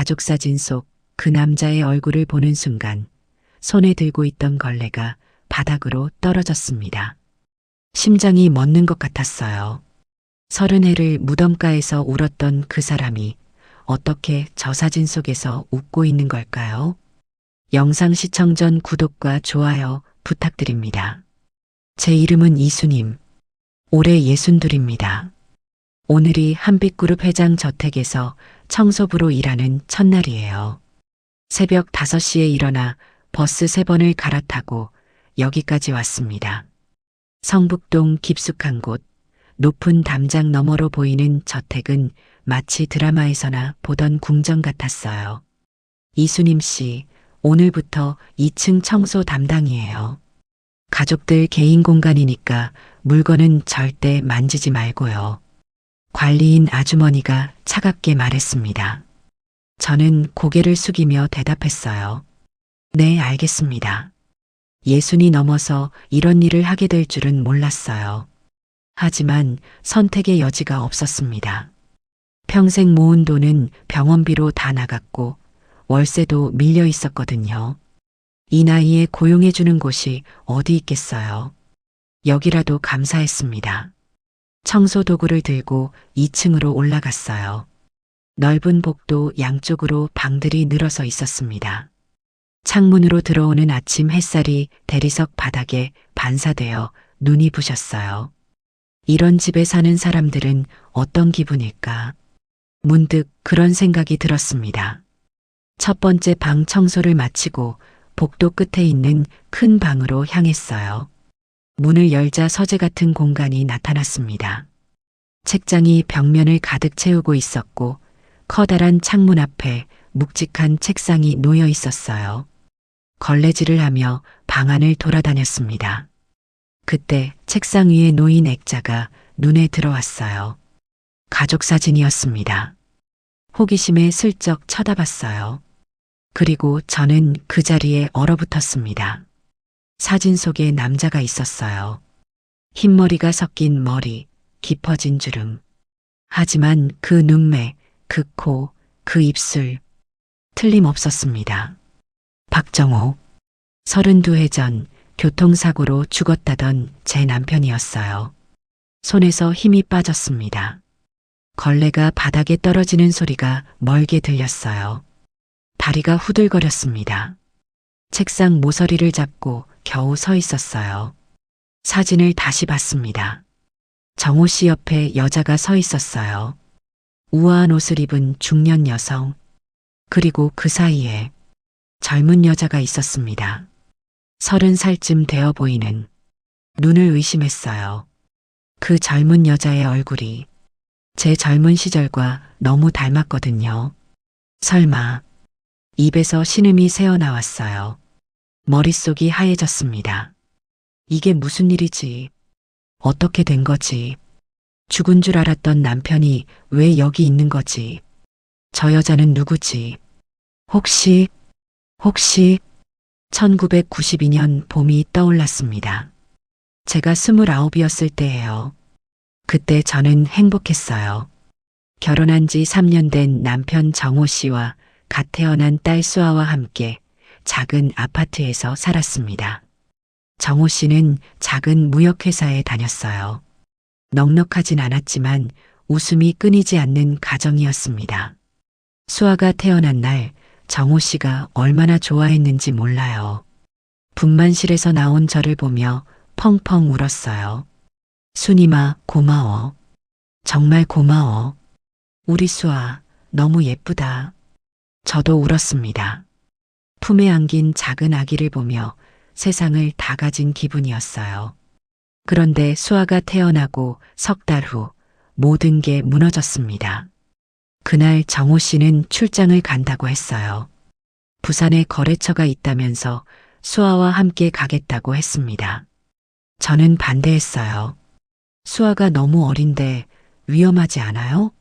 가족 사진 속 그 남자의 얼굴을 보는 순간 손에 들고 있던 걸레가 바닥으로 떨어졌습니다. 심장이 멎는 것 같았어요. 30해를 무덤가에서 울었던 그 사람이 어떻게 저 사진 속에서 웃고 있는 걸까요? 영상 시청 전 구독과 좋아요 부탁드립니다. 제 이름은 이수님. 올해 62입니다. 오늘이 한빛그룹 회장 저택에서 청소부로 일하는 첫날이에요. 새벽 5시에 일어나 버스 3번을 갈아타고 여기까지 왔습니다. 성북동 깊숙한 곳, 높은 담장 너머로 보이는 저택은 마치 드라마에서나 보던 궁전 같았어요. 이수님 씨, 오늘부터 2층 청소 담당이에요. 가족들 개인 공간이니까 물건은 절대 만지지 말고요. 관리인 아주머니가 차갑게 말했습니다. 저는 고개를 숙이며 대답했어요. 네, 알겠습니다. 60이 넘어서 이런 일을 하게 될 줄은 몰랐어요. 하지만 선택의 여지가 없었습니다. 평생 모은 돈은 병원비로 다 나갔고 월세도 밀려 있었거든요. 이 나이에 고용해주는 곳이 어디 있겠어요. 여기라도 감사했습니다. 청소 도구를 들고 2층으로 올라갔어요. 넓은 복도 양쪽으로 방들이 늘어서 있었습니다. 창문으로 들어오는 아침 햇살이 대리석 바닥에 반사되어 눈이 부셨어요. 이런 집에 사는 사람들은 어떤 기분일까? 문득 그런 생각이 들었습니다. 첫 번째 방 청소를 마치고 복도 끝에 있는 큰 방으로 향했어요. 문을 열자 서재 같은 공간이 나타났습니다. 책장이 벽면을 가득 채우고 있었고 커다란 창문 앞에 묵직한 책상이 놓여 있었어요. 걸레질을 하며 방 안을 돌아다녔습니다. 그때 책상 위에 놓인 액자가 눈에 들어왔어요. 가족 사진이었습니다. 호기심에 슬쩍 쳐다봤어요. 그리고 저는 그 자리에 얼어붙었습니다. 사진 속에 남자가 있었어요. 흰머리가 섞인 머리, 깊어진 주름. 하지만 그 눈매, 그 코, 그 입술, 틀림없었습니다. 박정호, 32해 전 교통사고로 죽었다던 제 남편이었어요. 손에서 힘이 빠졌습니다. 걸레가 바닥에 떨어지는 소리가 멀게 들렸어요. 다리가 후들거렸습니다. 책상 모서리를 잡고 겨우 서 있었어요. 사진을 다시 봤습니다. 정호 씨 옆에 여자가 서 있었어요. 우아한 옷을 입은 중년 여성. 그리고 그 사이에 젊은 여자가 있었습니다. 30살쯤 되어 보이는. 눈을 의심했어요. 그 젊은 여자의 얼굴이 제 젊은 시절과 너무 닮았거든요. 설마. 입에서 신음이 새어나왔어요. 머릿속이 하얘졌습니다. 이게 무슨 일이지? 어떻게 된 거지? 죽은 줄 알았던 남편이 왜 여기 있는 거지? 저 여자는 누구지? 혹시 1992년 봄이 떠올랐습니다. 제가 29이었을 때예요. 그때 저는 행복했어요. 결혼한 지 3년 된 남편 정호 씨와 갓 태어난 딸 수아와 함께 작은 아파트에서 살았습니다. 정호 씨는 작은 무역회사에 다녔어요. 넉넉하진 않았지만 웃음이 끊이지 않는 가정이었습니다. 수아가 태어난 날 정호 씨가 얼마나 좋아했는지 몰라요. 분만실에서 나온 저를 보며 펑펑 울었어요. 순이마 고마워. 정말 고마워. 우리 수아 너무 예쁘다. 저도 울었습니다. 품에 안긴 작은 아기를 보며 세상을 다 가진 기분이었어요. 그런데 수아가 태어나고 석 달 후 모든 게 무너졌습니다. 그날 정호 씨는 출장을 간다고 했어요. 부산에 거래처가 있다면서 수아와 함께 가겠다고 했습니다. 저는 반대했어요. 수아가 너무 어린데 위험하지 않아요?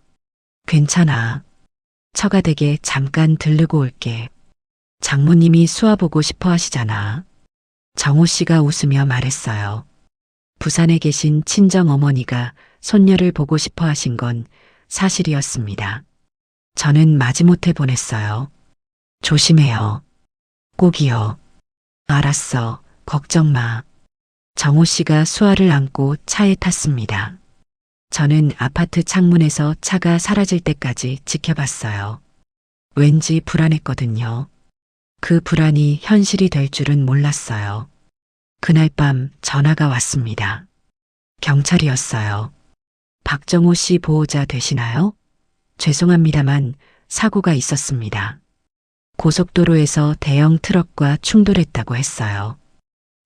괜찮아. 처가댁에 잠깐 들르고 올게. 장모님이 수아 보고 싶어 하시잖아. 정호 씨가 웃으며 말했어요. 부산에 계신 친정 어머니가 손녀를 보고 싶어 하신 건 사실이었습니다. 저는 마지못해 보냈어요. 조심해요. 꼭이요. 알았어. 걱정 마. 정호 씨가 수아를 안고 차에 탔습니다. 저는 아파트 창문에서 차가 사라질 때까지 지켜봤어요. 왠지 불안했거든요. 그 불안이 현실이 될 줄은 몰랐어요. 그날 밤 전화가 왔습니다. 경찰이었어요. 박정호 씨 보호자 되시나요? 죄송합니다만 사고가 있었습니다. 고속도로에서 대형 트럭과 충돌했다고 했어요.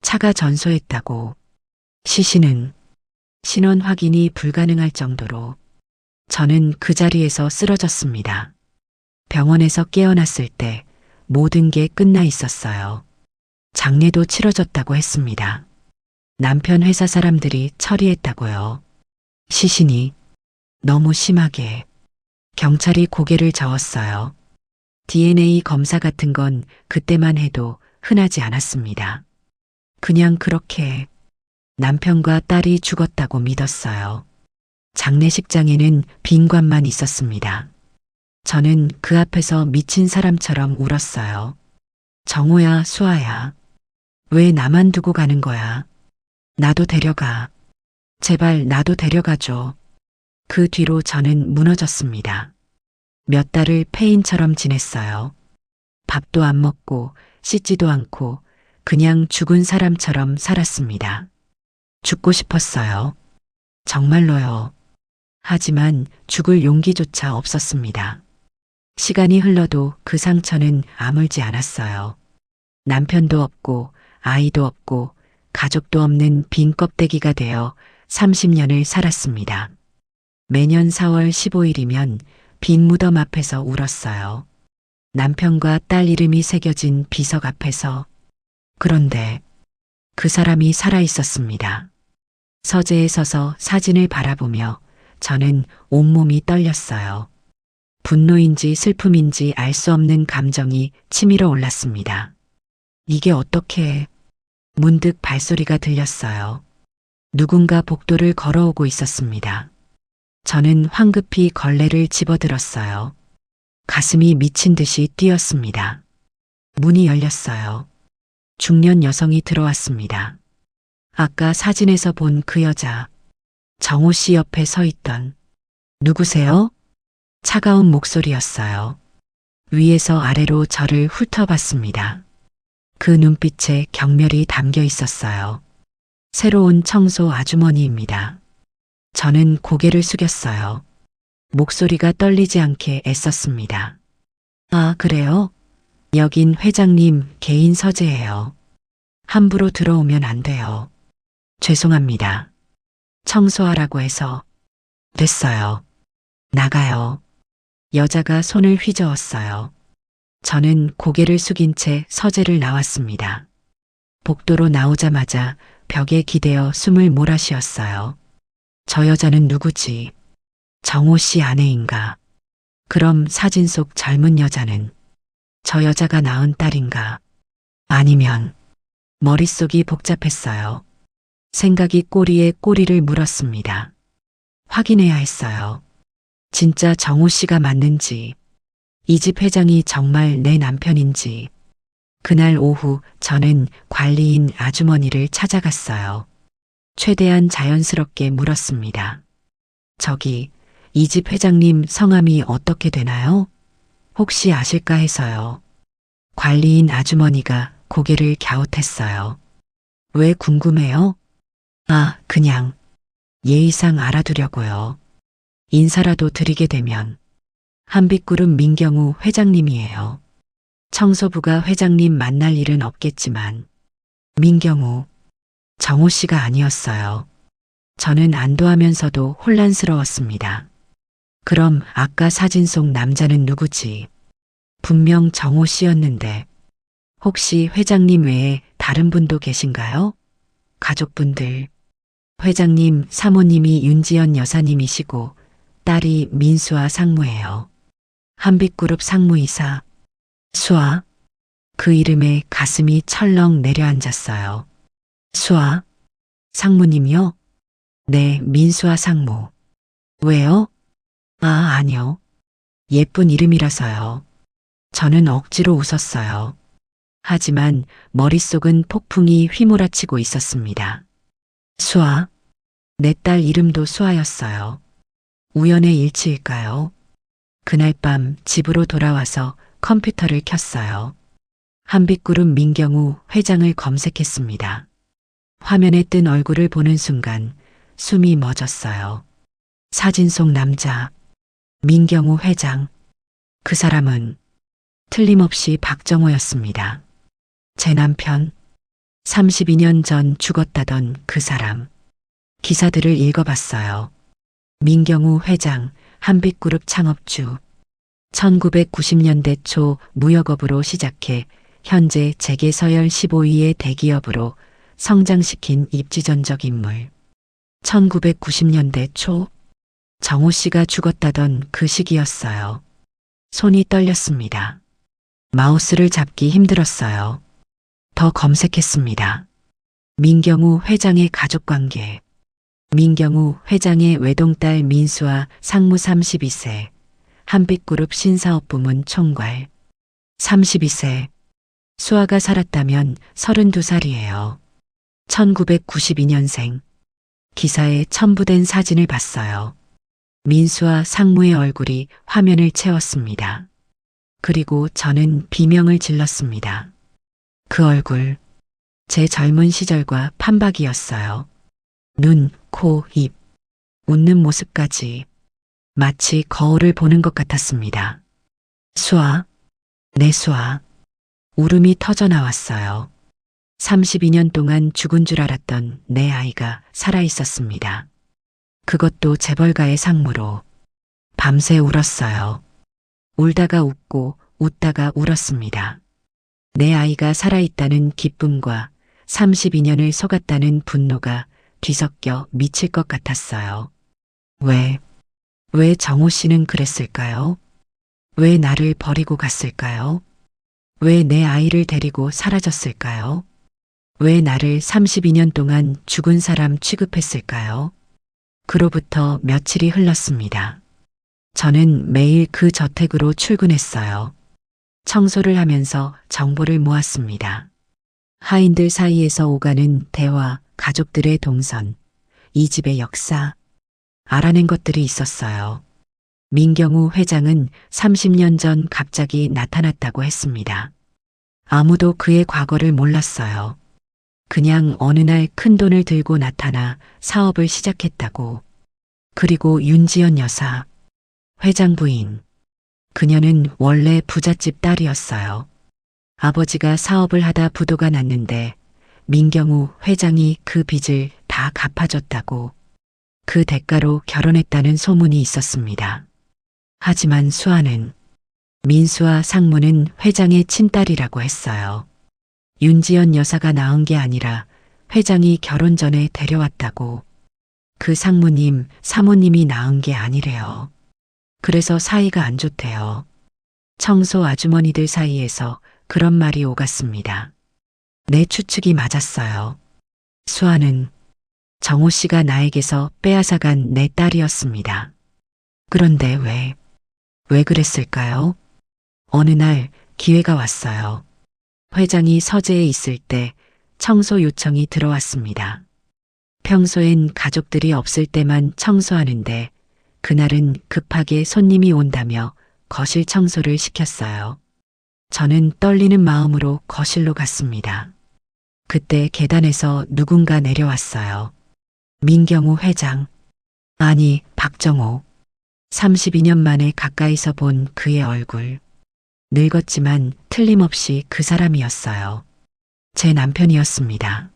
차가 전소했다고. 시신은 신원 확인이 불가능할 정도로 저는 그 자리에서 쓰러졌습니다. 병원에서 깨어났을 때 모든 게 끝나 있었어요. 장례도 치러졌다고 했습니다. 남편 회사 사람들이 처리했다고요. 시신이 너무 심하게. 경찰이 고개를 저었어요. DNA 검사 같은 건 그때만 해도 흔하지 않았습니다. 그냥 그렇게 남편과 딸이 죽었다고 믿었어요. 장례식장에는 빈관만 있었습니다. 저는 그 앞에서 미친 사람처럼 울었어요. 정호야, 수아야. 왜 나만 두고 가는 거야? 나도 데려가. 제발 나도 데려가줘. 그 뒤로 저는 무너졌습니다. 몇 달을 폐인처럼 지냈어요. 밥도 안 먹고 씻지도 않고 그냥 죽은 사람처럼 살았습니다. 죽고 싶었어요. 정말로요. 하지만 죽을 용기조차 없었습니다. 시간이 흘러도 그 상처는 아물지 않았어요. 남편도 없고 아이도 없고 가족도 없는 빈 껍데기가 되어 30년을 살았습니다. 매년 4월 15일이면 빈 무덤 앞에서 울었어요. 남편과 딸 이름이 새겨진 비석 앞에서. 그런데 그 사람이 살아 있었습니다. 서재에 서서 사진을 바라보며 저는 온몸이 떨렸어요. 분노인지 슬픔인지 알 수 없는 감정이 치밀어 올랐습니다. 이게 어떻게... 문득 발소리가 들렸어요. 누군가 복도를 걸어오고 있었습니다. 저는 황급히 걸레를 집어들었어요. 가슴이 미친 듯이 뛰었습니다. 문이 열렸어요. 중년 여성이 들어왔습니다. 아까 사진에서 본 그 여자, 정호 씨 옆에 서 있던. 누구세요? 차가운 목소리였어요. 위에서 아래로 저를 훑어봤습니다. 그 눈빛에 경멸이 담겨 있었어요. 새로운 청소 아주머니입니다. 저는 고개를 숙였어요. 목소리가 떨리지 않게 애썼습니다. 아, 그래요? 여긴 회장님 개인 서재예요. 함부로 들어오면 안 돼요. 죄송합니다. 청소하라고 해서. 됐어요. 나가요. 여자가 손을 휘저었어요. 저는 고개를 숙인 채 서재를 나왔습니다. 복도로 나오자마자 벽에 기대어 숨을 몰아쉬었어요. 저 여자는 누구지? 정호 씨 아내인가? 그럼 사진 속 젊은 여자는 저 여자가 낳은 딸인가? 아니면... 머릿속이 복잡했어요. 생각이 꼬리에 꼬리를 물었습니다. 확인해야 했어요. 진짜 정호 씨가 맞는지, 이 집 회장이 정말 내 남편인지. 그날 오후 저는 관리인 아주머니를 찾아갔어요. 최대한 자연스럽게 물었습니다. 저기, 이 집 회장님 성함이 어떻게 되나요? 혹시 아실까 해서요. 관리인 아주머니가 고개를 갸웃했어요. 왜 궁금해요? 아, 그냥 예의상 알아두려고요. 인사라도 드리게 되면. 한빛그룹 민경우 회장님이에요. 청소부가 회장님 만날 일은 없겠지만. 민경우, 정호 씨가 아니었어요. 저는 안도하면서도 혼란스러웠습니다. 그럼 아까 사진 속 남자는 누구지? 분명 정호 씨였는데 혹시 회장님 외에 다른 분도 계신가요? 가족분들. 회장님 사모님이 윤지연 여사님이시고 딸이 민수아 상무예요. 한빛그룹 상무이사. 수아. 그 이름에 가슴이 철렁 내려앉았어요. 수아? 상무님이요? 네, 민수아 상무. 왜요? 아, 아니요. 예쁜 이름이라서요. 저는 억지로 웃었어요. 하지만 머릿속은 폭풍이 휘몰아치고 있었습니다. 수아? 내 딸 이름도 수아였어요. 우연의 일치일까요? 그날 밤 집으로 돌아와서 컴퓨터를 켰어요. 한빛그룹 민경우 회장을 검색했습니다. 화면에 뜬 얼굴을 보는 순간 숨이 멎었어요. 사진 속 남자, 민경우 회장. 그 사람은 틀림없이 박정호였습니다. 제 남편, 32년 전 죽었다던 그 사람. 기사들을 읽어봤어요. 민경우 회장, 한빛그룹 창업주. 1990년대 초 무역업으로 시작해 현재 재계 서열 15위의 대기업으로 성장시킨 입지전적 인물. 1990년대 초 정호 씨가 죽었다던 그 시기였어요. 손이 떨렸습니다. 마우스를 잡기 힘들었어요. 더 검색했습니다. 민경우 회장의 가족관계. 민경우 회장의 외동딸 민수와 상무 32세. 한빛그룹 신사업부문 총괄. 32세. 수아가 살았다면 32살이에요. 1992년생. 기사에 첨부된 사진을 봤어요. 민수와 상무의 얼굴이 화면을 채웠습니다. 그리고 저는 비명을 질렀습니다. 그 얼굴, 제 젊은 시절과 판박이었어요. 눈, 코, 입, 웃는 모습까지 마치 거울을 보는 것 같았습니다. 수아, 내 수아. 울음이 터져 나왔어요. 32년 동안 죽은 줄 알았던 내 아이가 살아있었습니다. 그것도 재벌가의 상무로. 밤새 울었어요. 울다가 웃고 웃다가 울었습니다. 내 아이가 살아있다는 기쁨과 32년을 속았다는 분노가 뒤섞여 미칠 것 같았어요. 왜 정호 씨는 그랬을까요? 왜 나를 버리고 갔을까요? 왜 내 아이를 데리고 사라졌을까요? 왜 나를 32년 동안 죽은 사람 취급했을까요? 그로부터 며칠이 흘렀습니다. 저는 매일 그 저택으로 출근했어요. 청소를 하면서 정보를 모았습니다. 하인들 사이에서 오가는 대화, 가족들의 동선, 이 집의 역사, 알아낸 것들이 있었어요. 민경우 회장은 30년 전 갑자기 나타났다고 했습니다. 아무도 그의 과거를 몰랐어요. 그냥 어느 날 큰돈을 들고 나타나 사업을 시작했다고. 그리고 윤지연 여사, 회장 부인. 그녀는 원래 부잣집 딸이었어요. 아버지가 사업을 하다 부도가 났는데 민경우 회장이 그 빚을 다 갚아줬다고. 그 대가로 결혼했다는 소문이 있었습니다. 하지만 수아는, 민수와 상무는 회장의 친딸이라고 했어요. 윤지연 여사가 낳은 게 아니라 회장이 결혼 전에 데려왔다고. 그 상무님, 사모님이 낳은 게 아니래요. 그래서 사이가 안 좋대요. 청소 아주머니들 사이에서 그런 말이 오갔습니다. 내 추측이 맞았어요. 수아는 정호 씨가 나에게서 빼앗아간 내 딸이었습니다. 그런데 왜 그랬을까요? 어느 날 기회가 왔어요. 회장이 서재에 있을 때 청소 요청이 들어왔습니다. 평소엔 가족들이 없을 때만 청소하는데 그날은 급하게 손님이 온다며 거실 청소를 시켰어요. 저는 떨리는 마음으로 거실로 갔습니다. 그때 계단에서 누군가 내려왔어요. 민경우 회장. 아니, 박정호. 32년 만에 가까이서 본 그의 얼굴. 늙었지만 틀림없이 그 사람이었어요. 제 남편이었습니다.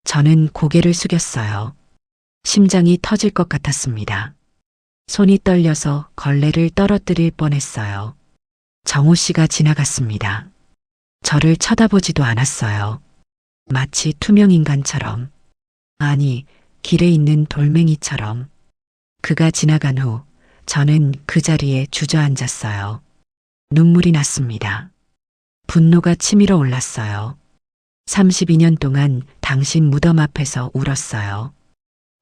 저는 고개를 숙였어요. 심장이 터질 것 같았습니다. 손이 떨려서 걸레를 떨어뜨릴 뻔했어요. 정호 씨가 지나갔습니다. 저를 쳐다보지도 않았어요. 마치 투명인간처럼. 아니, 길에 있는 돌멩이처럼. 그가 지나간 후 저는 그 자리에 주저앉았어요. 눈물이 났습니다. 분노가 치밀어 올랐어요. 32년 동안 당신 무덤 앞에서 울었어요.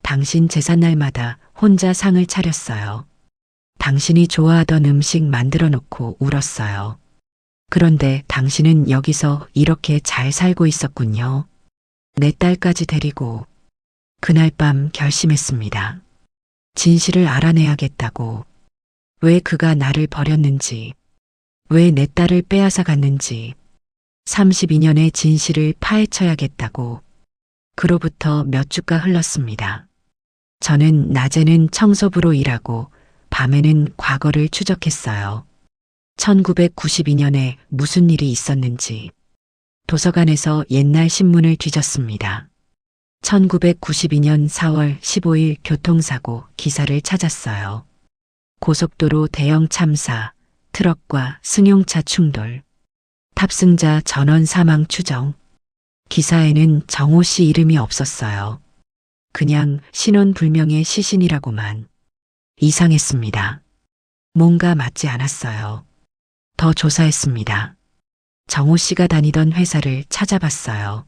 당신 제삿날마다 혼자 상을 차렸어요. 당신이 좋아하던 음식 만들어 놓고 울었어요. 그런데 당신은 여기서 이렇게 잘 살고 있었군요. 내 딸까지 데리고. 그날 밤 결심했습니다. 진실을 알아내야겠다고. 왜 그가 나를 버렸는지, 왜 내 딸을 빼앗아 갔는지, 32년의 진실을 파헤쳐야겠다고. 그로부터 몇 주가 흘렀습니다. 저는 낮에는 청소부로 일하고 밤에는 과거를 추적했어요. 1992년에 무슨 일이 있었는지. 도서관에서 옛날 신문을 뒤졌습니다. 1992년 4월 15일 교통사고 기사를 찾았어요. 고속도로 대형 참사, 트럭과 승용차 충돌, 탑승자 전원 사망 추정. 기사에는 정호 씨 이름이 없었어요. 그냥 신원불명의 시신이라고만. 이상했습니다. 뭔가 맞지 않았어요. 더 조사했습니다. 정호 씨가 다니던 회사를 찾아봤어요.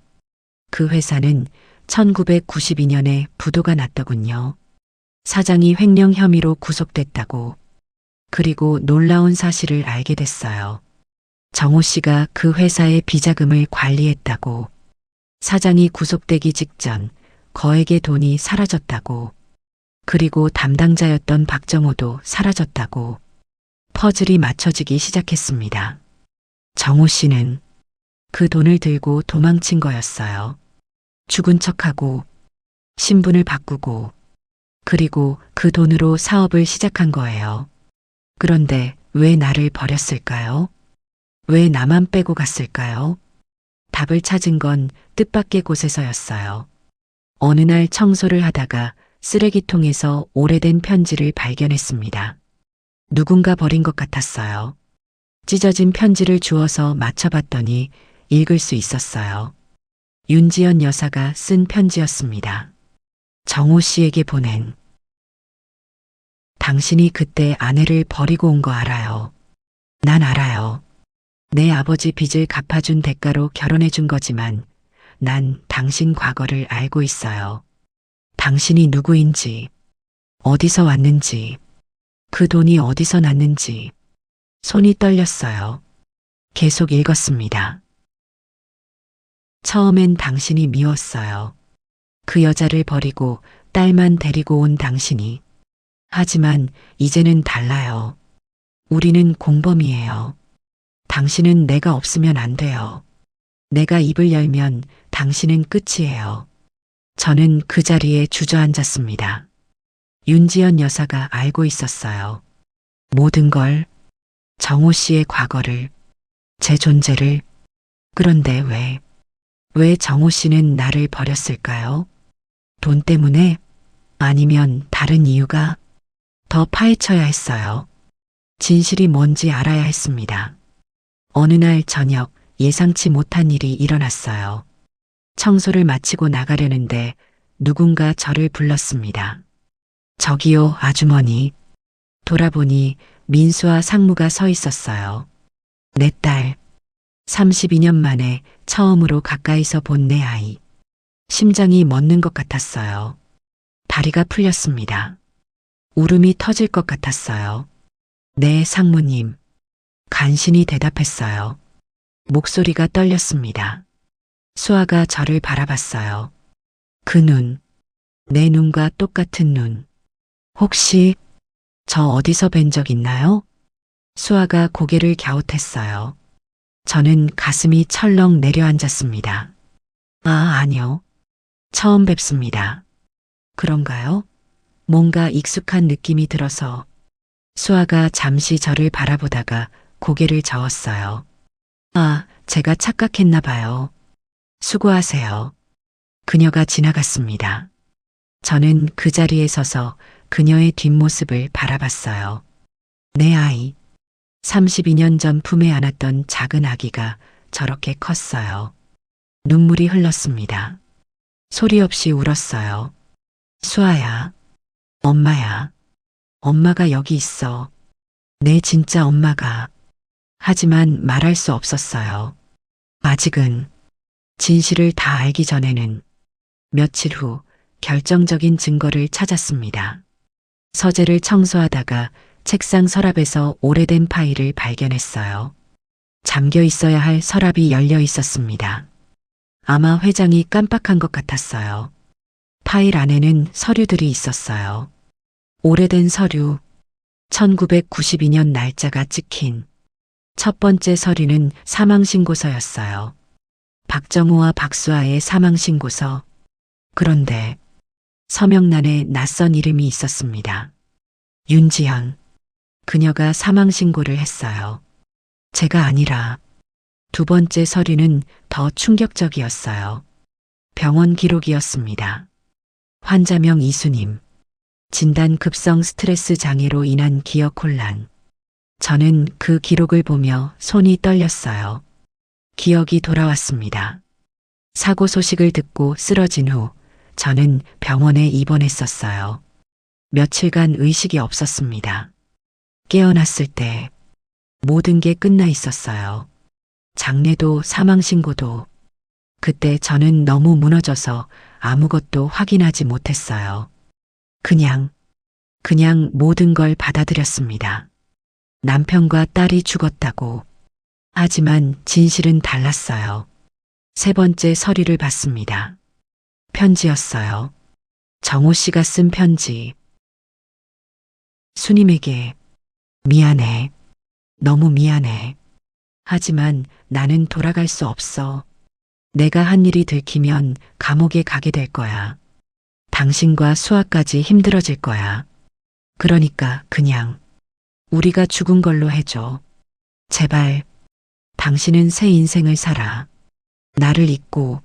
그 회사는 1992년에 부도가 났더군요. 사장이 횡령 혐의로 구속됐다고. 그리고 놀라운 사실을 알게 됐어요. 정호 씨가 그 회사의 비자금을 관리했다고. 사장이 구속되기 직전 거액의 돈이 사라졌다고. 그리고 담당자였던 박정호도 사라졌다고. 퍼즐이 맞춰지기 시작했습니다. 정호 씨는 그 돈을 들고 도망친 거였어요. 죽은 척하고 신분을 바꾸고 그리고 그 돈으로 사업을 시작한 거예요. 그런데 왜 나를 버렸을까요? 왜 나만 빼고 갔을까요? 답을 찾은 건 뜻밖의 곳에서였어요. 어느 날 청소를 하다가 쓰레기통에서 오래된 편지를 발견했습니다. 누군가 버린 것 같았어요. 찢어진 편지를 주워서 맞춰봤더니 읽을 수 있었어요. 윤지연 여사가 쓴 편지였습니다. 정호 씨에게 보낸. 당신이 그때 아내를 버리고 온 거 알아요. 난 알아요. 내 아버지 빚을 갚아준 대가로 결혼해 준 거지만 난 당신 과거를 알고 있어요. 당신이 누구인지, 어디서 왔는지, 그 돈이 어디서 났는지. 손이 떨렸어요. 계속 읽었습니다. 처음엔 당신이 미웠어요. 그 여자를 버리고 딸만 데리고 온 당신이. 하지만 이제는 달라요. 우리는 공범이에요. 당신은 내가 없으면 안 돼요. 내가 입을 열면 당신은 끝이에요. 저는 그 자리에 주저앉았습니다. 윤지연 여사가 알고 있었어요. 모든 걸, 정호 씨의 과거를, 제 존재를. 그런데 왜 정호 씨는 나를 버렸을까요? 돈 때문에? 아니면 다른 이유가? 더 파헤쳐야 했어요. 진실이 뭔지 알아야 했습니다. 어느 날 저녁 예상치 못한 일이 일어났어요. 청소를 마치고 나가려는데 누군가 저를 불렀습니다. 저기요, 아주머니. 돌아보니 민수와 상무가 서 있었어요. 내 딸. 32년 만에 처음으로 가까이서 본 내 아이. 심장이 멎는 것 같았어요. 다리가 풀렸습니다. 울음이 터질 것 같았어요. 네, 상무님. 간신히 대답했어요. 목소리가 떨렸습니다. 수아가 저를 바라봤어요. 그 눈, 내 눈과 똑같은 눈. 혹시 저 어디서 뵌 적 있나요? 수아가 고개를 갸웃했어요. 저는 가슴이 철렁 내려앉았습니다. 아, 아니요. 처음 뵙습니다. 그런가요? 뭔가 익숙한 느낌이 들어서. 수아가 잠시 저를 바라보다가 고개를 저었어요. 아, 제가 착각했나 봐요. 수고하세요. 그녀가 지나갔습니다. 저는 그 자리에 서서 그녀의 뒷모습을 바라봤어요. 내 아이. 32년 전 품에 안았던 작은 아기가 저렇게 컸어요. 눈물이 흘렀습니다. 소리 없이 울었어요. 수아야. 엄마야. 엄마가 여기 있어. 내 진짜 엄마가. 하지만 말할 수 없었어요. 아직은. 진실을 다 알기 전에는. 며칠 후 결정적인 증거를 찾았습니다. 서재를 청소하다가 책상 서랍에서 오래된 파일을 발견했어요. 잠겨 있어야 할 서랍이 열려 있었습니다. 아마 회장이 깜빡한 것 같았어요. 파일 안에는 서류들이 있었어요. 오래된 서류, 1992년 날짜가 찍힌 첫 번째 서류는 사망신고서였어요. 박정호와 박수아의 사망신고서. 그런데 서명란에 낯선 이름이 있었습니다. 윤지연. 그녀가 사망신고를 했어요. 제가 아니라. 두 번째 서류는 더 충격적이었어요. 병원 기록이었습니다. 환자명 이수님. 진단 급성 스트레스 장애로 인한 기억 혼란. 저는 그 기록을 보며 손이 떨렸어요. 기억이 돌아왔습니다. 사고 소식을 듣고 쓰러진 후 저는 병원에 입원했었어요. 며칠간 의식이 없었습니다. 깨어났을 때 모든 게 끝나 있었어요. 장례도 사망신고도. 그때 저는 너무 무너져서 아무것도 확인하지 못했어요. 그냥 모든 걸 받아들였습니다. 남편과 딸이 죽었다고. 하지만 진실은 달랐어요. 세 번째 서류를 받습니다. 편지였어요. 정호 씨가 쓴 편지. 수님에게 미안해. 너무 미안해. 하지만 나는 돌아갈 수 없어. 내가 한 일이 들키면 감옥에 가게 될 거야. 당신과 수아까지 힘들어질 거야. 그러니까 그냥 우리가 죽은 걸로 해줘. 제발. 당신은 새 인생을 살아. 나를 잊고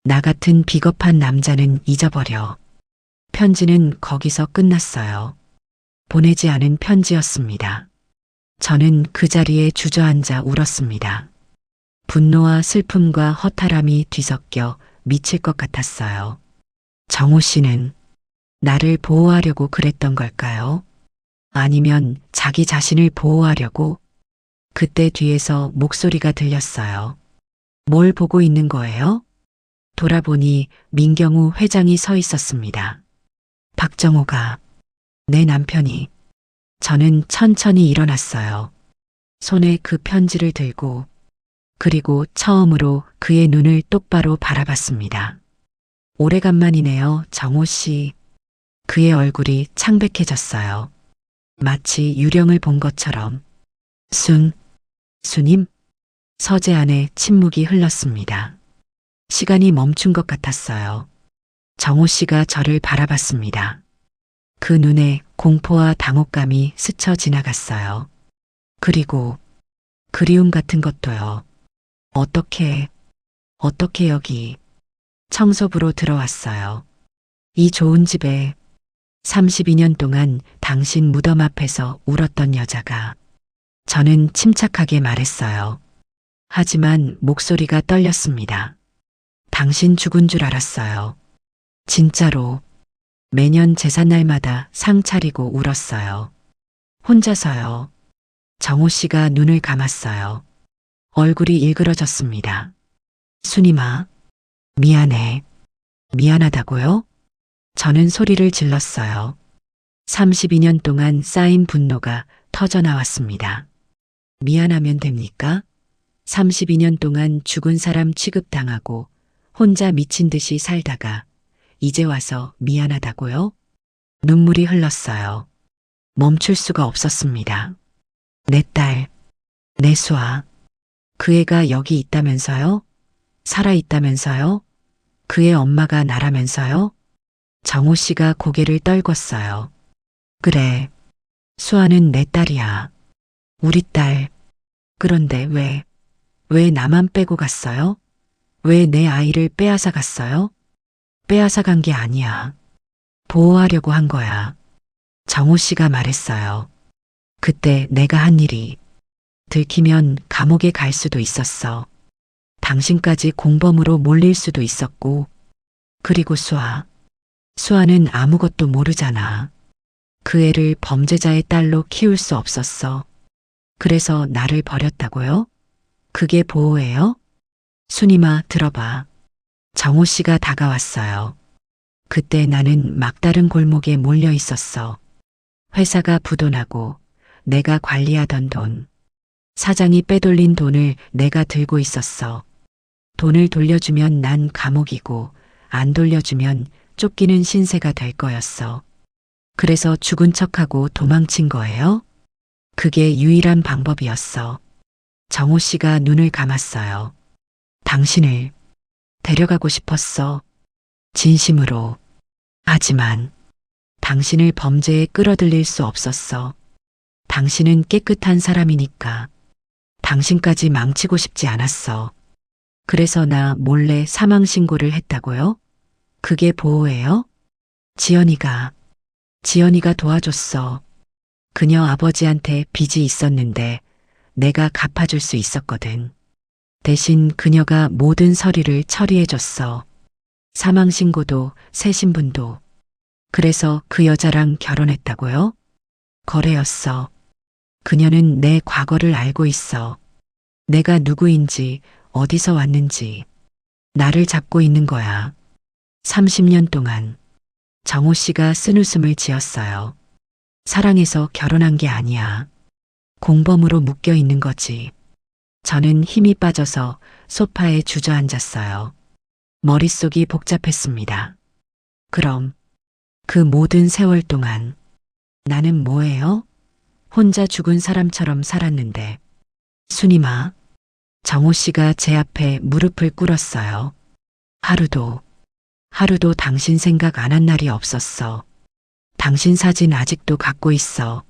나 같은 비겁한 남자는 잊어버려. 편지는 거기서 끝났어요. 보내지 않은 편지였습니다. 저는 그 자리에 주저앉아 울었습니다. 분노와 슬픔과 허탈함이 뒤섞여 미칠 것 같았어요. 정호 씨는 나를 보호하려고 그랬던 걸까요? 아니면 자기 자신을 보호하려고? 그때 뒤에서 목소리가 들렸어요. 뭘 보고 있는 거예요? 돌아보니 민경우 회장이 서 있었습니다. 박정호가, 내 남편이. 저는 천천히 일어났어요. 손에 그 편지를 들고, 그리고 처음으로 그의 눈을 똑바로 바라봤습니다. 오래간만이네요, 정호 씨. 그의 얼굴이 창백해졌어요. 마치 유령을 본 것처럼. 수님? 서재 안에 침묵이 흘렀습니다. 시간이 멈춘 것 같았어요. 정호 씨가 저를 바라봤습니다. 그 눈에 공포와 당혹감이 스쳐 지나갔어요. 그리고 그리움 같은 것도요. 어떻게 여기 청소부로 들어왔어요. 이 좋은 집에 32년 동안 당신 무덤 앞에서 울었던 여자가. 저는 침착하게 말했어요. 하지만 목소리가 떨렸습니다. 당신 죽은 줄 알았어요. 진짜로. 매년 제삿날마다 상 차리고 울었어요. 혼자서요. 정호 씨가 눈을 감았어요. 얼굴이 일그러졌습니다. 수님아, 미안해. 미안하다고요? 저는 소리를 질렀어요. 32년 동안 쌓인 분노가 터져나왔습니다. 미안하면 됩니까? 32년 동안 죽은 사람 취급당하고 혼자 미친 듯이 살다가 이제 와서 미안하다고요? 눈물이 흘렀어요. 멈출 수가 없었습니다. 내 딸, 내 수아, 그 애가 여기 있다면서요? 살아있다면서요? 그의 엄마가 나라면서요? 정호 씨가 고개를 떨궜어요. 그래, 수아는 내 딸이야. 우리 딸. 그런데 왜 나만 빼고 갔어요? 왜 내 아이를 빼앗아 갔어요? 빼앗아 간 게 아니야. 보호하려고 한 거야. 정호 씨가 말했어요. 그때 내가 한 일이 들키면 감옥에 갈 수도 있었어. 당신까지 공범으로 몰릴 수도 있었고. 그리고 수아는 아무것도 모르잖아. 그 애를 범죄자의 딸로 키울 수 없었어. 그래서 나를 버렸다고요? 그게 보호예요? 수님아, 들어봐. 정호 씨가 다가왔어요. 그때 나는 막다른 골목에 몰려 있었어. 회사가 부도나고 내가 관리하던 돈. 사장이 빼돌린 돈을 내가 들고 있었어. 돈을 돌려주면 난 감옥이고 안 돌려주면 쫓기는 신세가 될 거였어. 그래서 죽은 척하고 도망친 거예요? 그게 유일한 방법이었어. 정호 씨가 눈을 감았어요. 당신을 데려가고 싶었어. 진심으로. 하지만 당신을 범죄에 끌어들일 수 없었어. 당신은 깨끗한 사람이니까. 당신까지 망치고 싶지 않았어. 그래서 나 몰래 사망 신고를 했다고요? 그게 보호예요? 지연이가 도와줬어. 그녀 아버지한테 빚이 있었는데 내가 갚아줄 수 있었거든. 대신 그녀가 모든 서류를 처리해줬어. 사망 신고도 새 신분도. 그래서 그 여자랑 결혼했다고요? 거래였어. 그녀는 내 과거를 알고 있어. 내가 누구인지, 어디서 왔는지. 나를 잡고 있는 거야. 30년 동안. 정호 씨가 쓴웃음을 지었어요. 사랑해서 결혼한 게 아니야. 공범으로 묶여 있는 거지. 저는 힘이 빠져서 소파에 주저앉았어요. 머릿속이 복잡했습니다. 그럼 그 모든 세월 동안 나는 뭐예요? 혼자 죽은 사람처럼 살았는데. 순이마, 정호 씨가 제 앞에 무릎을 꿇었어요. 하루도 당신 생각 안 한 날이 없었어. 당신 사진 아직도 갖고 있어.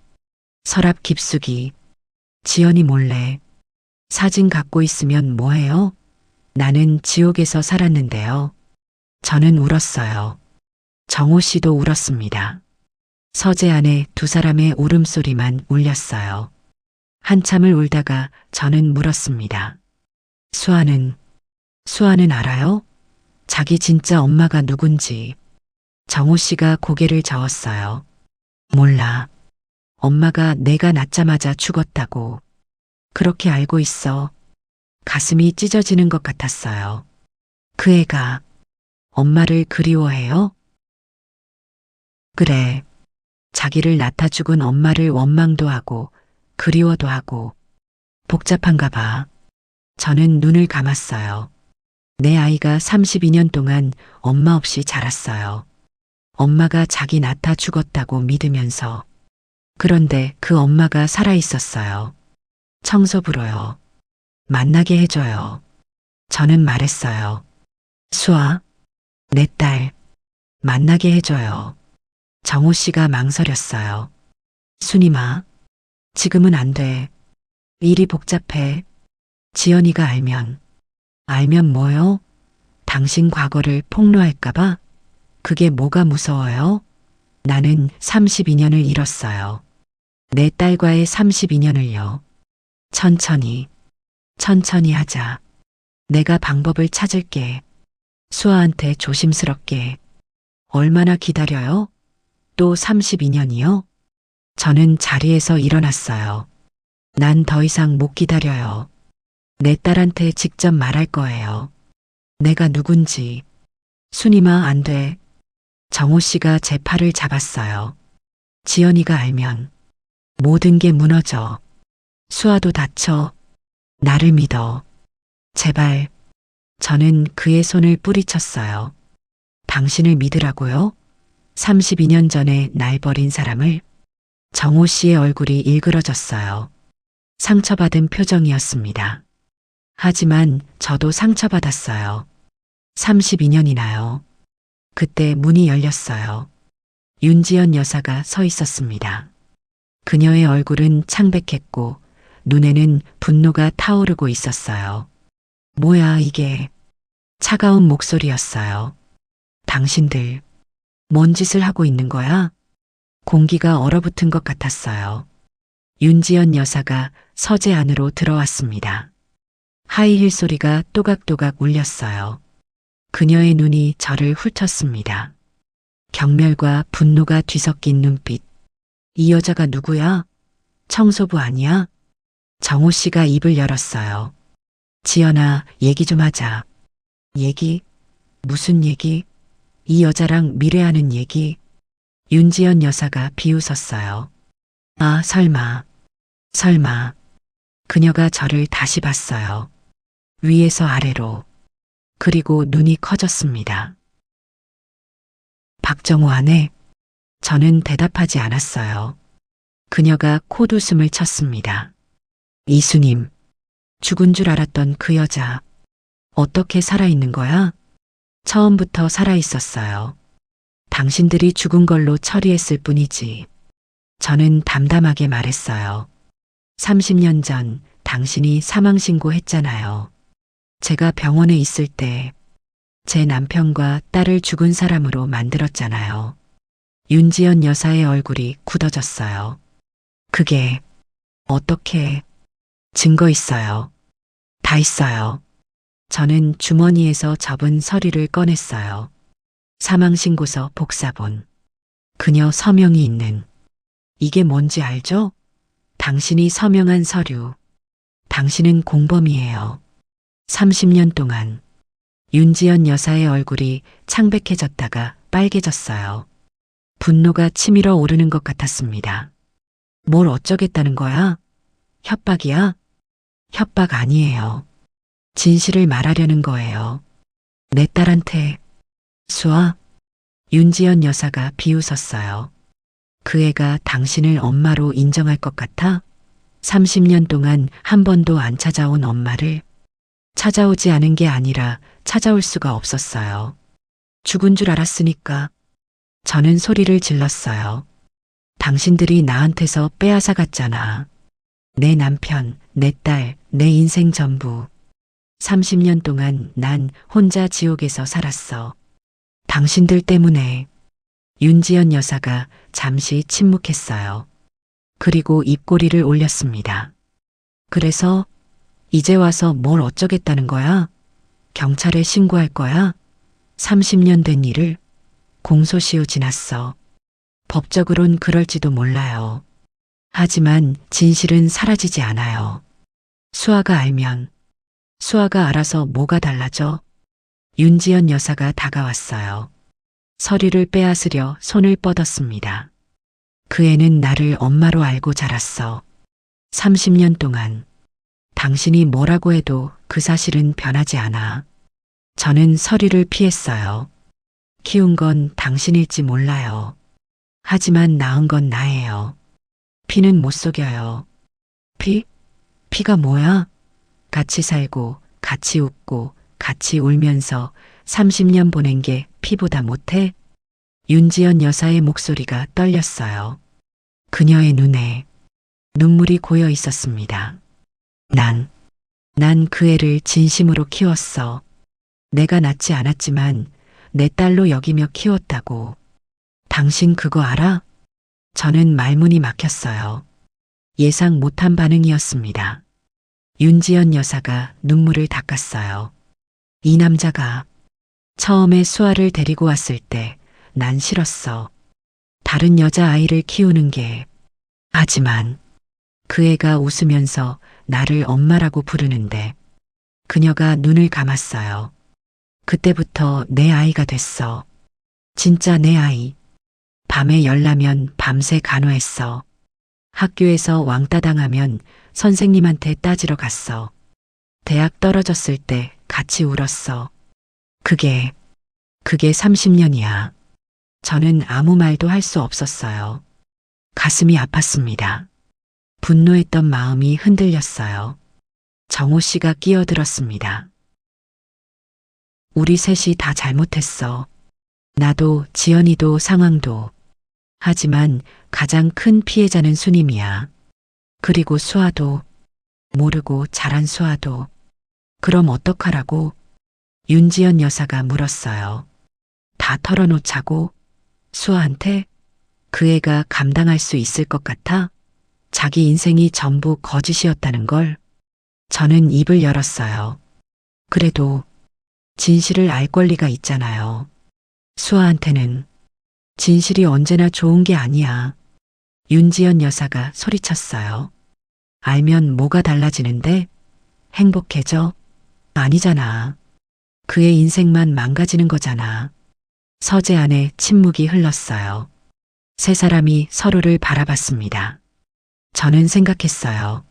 서랍 깊숙이. 지연이 몰래. 사진 갖고 있으면 뭐해요? 나는 지옥에서 살았는데요. 저는 울었어요. 정호 씨도 울었습니다. 서재 안에 두 사람의 울음소리만 울렸어요. 한참을 울다가 저는 물었습니다. 수아는 알아요? 자기 진짜 엄마가 누군지. 정호 씨가 고개를 저었어요. 몰라. 엄마가 내가 낳자마자 죽었다고. 그렇게 알고 있어. 가슴이 찢어지는 것 같았어요. 그 애가 엄마를 그리워해요? 그래. 자기를 낳다 죽은 엄마를 원망도 하고 그리워도 하고. 복잡한가 봐. 저는 눈을 감았어요. 내 아이가 32년 동안 엄마 없이 자랐어요. 엄마가 자기 낳다 죽었다고 믿으면서. 그런데 그 엄마가 살아 있었어요. 청소부로요. 만나게 해줘요. 저는 말했어요. 수아, 내 딸, 만나게 해줘요. 정호 씨가 망설였어요. 순이마, 지금은 안 돼. 일이 복잡해. 지연이가 알면 뭐요? 당신 과거를 폭로할까봐? 그게 뭐가 무서워요? 나는 32년을 잃었어요. 내 딸과의 32년을요. 천천히 하자. 내가 방법을 찾을게. 수아한테 조심스럽게. 얼마나 기다려요? 또 32년이요? 저는 자리에서 일어났어요. 난 더 이상 못 기다려요. 내 딸한테 직접 말할 거예요. 내가 누군지. 순이마 안 돼. 정호 씨가 제 팔을 잡았어요. 지연이가 알면 모든 게 무너져. 수아도 다쳐. 나를 믿어. 제발. 저는 그의 손을 뿌리쳤어요. 당신을 믿으라고요? 32년 전에 날 버린 사람을. 정호 씨의 얼굴이 일그러졌어요. 상처받은 표정이었습니다. 하지만 저도 상처받았어요. 32년이나요. 그때 문이 열렸어요. 윤지연 여사가 서 있었습니다. 그녀의 얼굴은 창백했고 눈에는 분노가 타오르고 있었어요. 뭐야 이게. 차가운 목소리였어요. 당신들 뭔 짓을 하고 있는 거야? 공기가 얼어붙은 것 같았어요. 윤지연 여사가 서재 안으로 들어왔습니다. 하이힐 소리가 또각또각 울렸어요. 그녀의 눈이 저를 훑었습니다. 경멸과 분노가 뒤섞인 눈빛. 이 여자가 누구야? 청소부 아니야? 정호 씨가 입을 열었어요. 지연아, 얘기 좀 하자. 얘기? 무슨 얘기? 이 여자랑 미래하는 얘기? 윤지연 여사가 비웃었어요. 아, 설마. 설마 그녀가 저를 다시 봤어요. 위에서 아래로. 그리고 눈이 커졌습니다. 박정호 아내? 저는 대답하지 않았어요. 그녀가 콧웃음을 쳤습니다. 이수님, 죽은 줄 알았던 그 여자, 어떻게 살아있는 거야? 처음부터 살아있었어요. 당신들이 죽은 걸로 처리했을 뿐이지. 저는 담담하게 말했어요. 30년 전 당신이 사망신고했잖아요. 제가 병원에 있을 때 제 남편과 딸을 죽은 사람으로 만들었잖아요. 윤지연 여사의 얼굴이 굳어졌어요. 그게 어떻게 증거 있어요. 다 있어요. 저는 주머니에서 접은 서류를 꺼냈어요. 사망신고서 복사본. 그녀 서명이 있는. 이게 뭔지 알죠? 당신이 서명한 서류. 당신은 공범이에요. 30년 동안 윤지연 여사의 얼굴이 창백해졌다가 빨개졌어요. 분노가 치밀어 오르는 것 같았습니다. 뭘 어쩌겠다는 거야? 협박이야? 협박 아니에요. 진실을 말하려는 거예요. 내 딸한테. 수아, 윤지연 여사가 비웃었어요. 그 애가 당신을 엄마로 인정할 것 같아? 30년 동안 한 번도 안 찾아온 엄마를 찾아오지 않은 게 아니라 찾아올 수가 없었어요. 죽은 줄 알았으니까. 저는 소리를 질렀어요. 당신들이 나한테서 빼앗아 갔잖아. 내 남편, 내 딸, 내 인생 전부. 30년 동안 난 혼자 지옥에서 살았어. 당신들 때문에. 윤지연 여사가 잠시 침묵했어요. 그리고 입꼬리를 올렸습니다. 그래서 이제 와서 뭘 어쩌겠다는 거야? 경찰에 신고할 거야? 30년 된 일을. 공소시효 지났어. 법적으론 그럴지도 몰라요. 하지만 진실은 사라지지 않아요. 수아가 알면. 수아가 알아서 뭐가 달라져? 윤지연 여사가 다가왔어요. 서류를 빼앗으려 손을 뻗었습니다. 그 애는 나를 엄마로 알고 자랐어. 30년 동안. 당신이 뭐라고 해도 그 사실은 변하지 않아. 저는 서류를 피했어요. 키운 건 당신일지 몰라요. 하지만 낳은 건 나예요. 피는 못 속여요. 피가 뭐야? 같이 살고, 같이 웃고, 같이 울면서 30년 보낸 게 피보다 못해? 윤지연 여사의 목소리가 떨렸어요. 그녀의 눈에 눈물이 고여 있었습니다. 난 그 애를 진심으로 키웠어. 내가 낳지 않았지만 내 딸로 여기며 키웠다고. 당신 그거 알아? 저는 말문이 막혔어요. 예상 못한 반응이었습니다. 윤지연 여사가 눈물을 닦았어요. 이 남자가 처음에 수아를 데리고 왔을 때 난 싫었어. 다른 여자아이를 키우는 게. 하지만 그 애가 웃으면서 나를 엄마라고 부르는데 그녀가 눈을 감았어요. 그때부터 내 아이가 됐어. 진짜 내 아이. 밤에 열나면 밤새 간호했어. 학교에서 왕따 당하면 선생님한테 따지러 갔어. 대학 떨어졌을 때 같이 울었어. 그게 30년이야. 저는 아무 말도 할 수 없었어요. 가슴이 아팠습니다. 분노했던 마음이 흔들렸어요. 정호 씨가 끼어들었습니다. 우리 셋이 다 잘못했어. 나도 지연이도 상황도. 하지만 가장 큰 피해자는 수님이야. 그리고 수아도. 모르고 자란 수아도. 그럼 어떡하라고? 윤지연 여사가 물었어요. 다 털어놓자고? 수아한테? 그 애가 감당할 수 있을 것 같아? 자기 인생이 전부 거짓이었다는 걸. 저는 입을 열었어요. 그래도 진실을 알 권리가 있잖아요. 수아한테는. 진실이 언제나 좋은 게 아니야. 윤지연 여사가 소리쳤어요. 알면 뭐가 달라지는데? 행복해져? 아니잖아. 그의 인생만 망가지는 거잖아. 서재 안에 침묵이 흘렀어요. 세 사람이 서로를 바라봤습니다. 저는 생각했어요.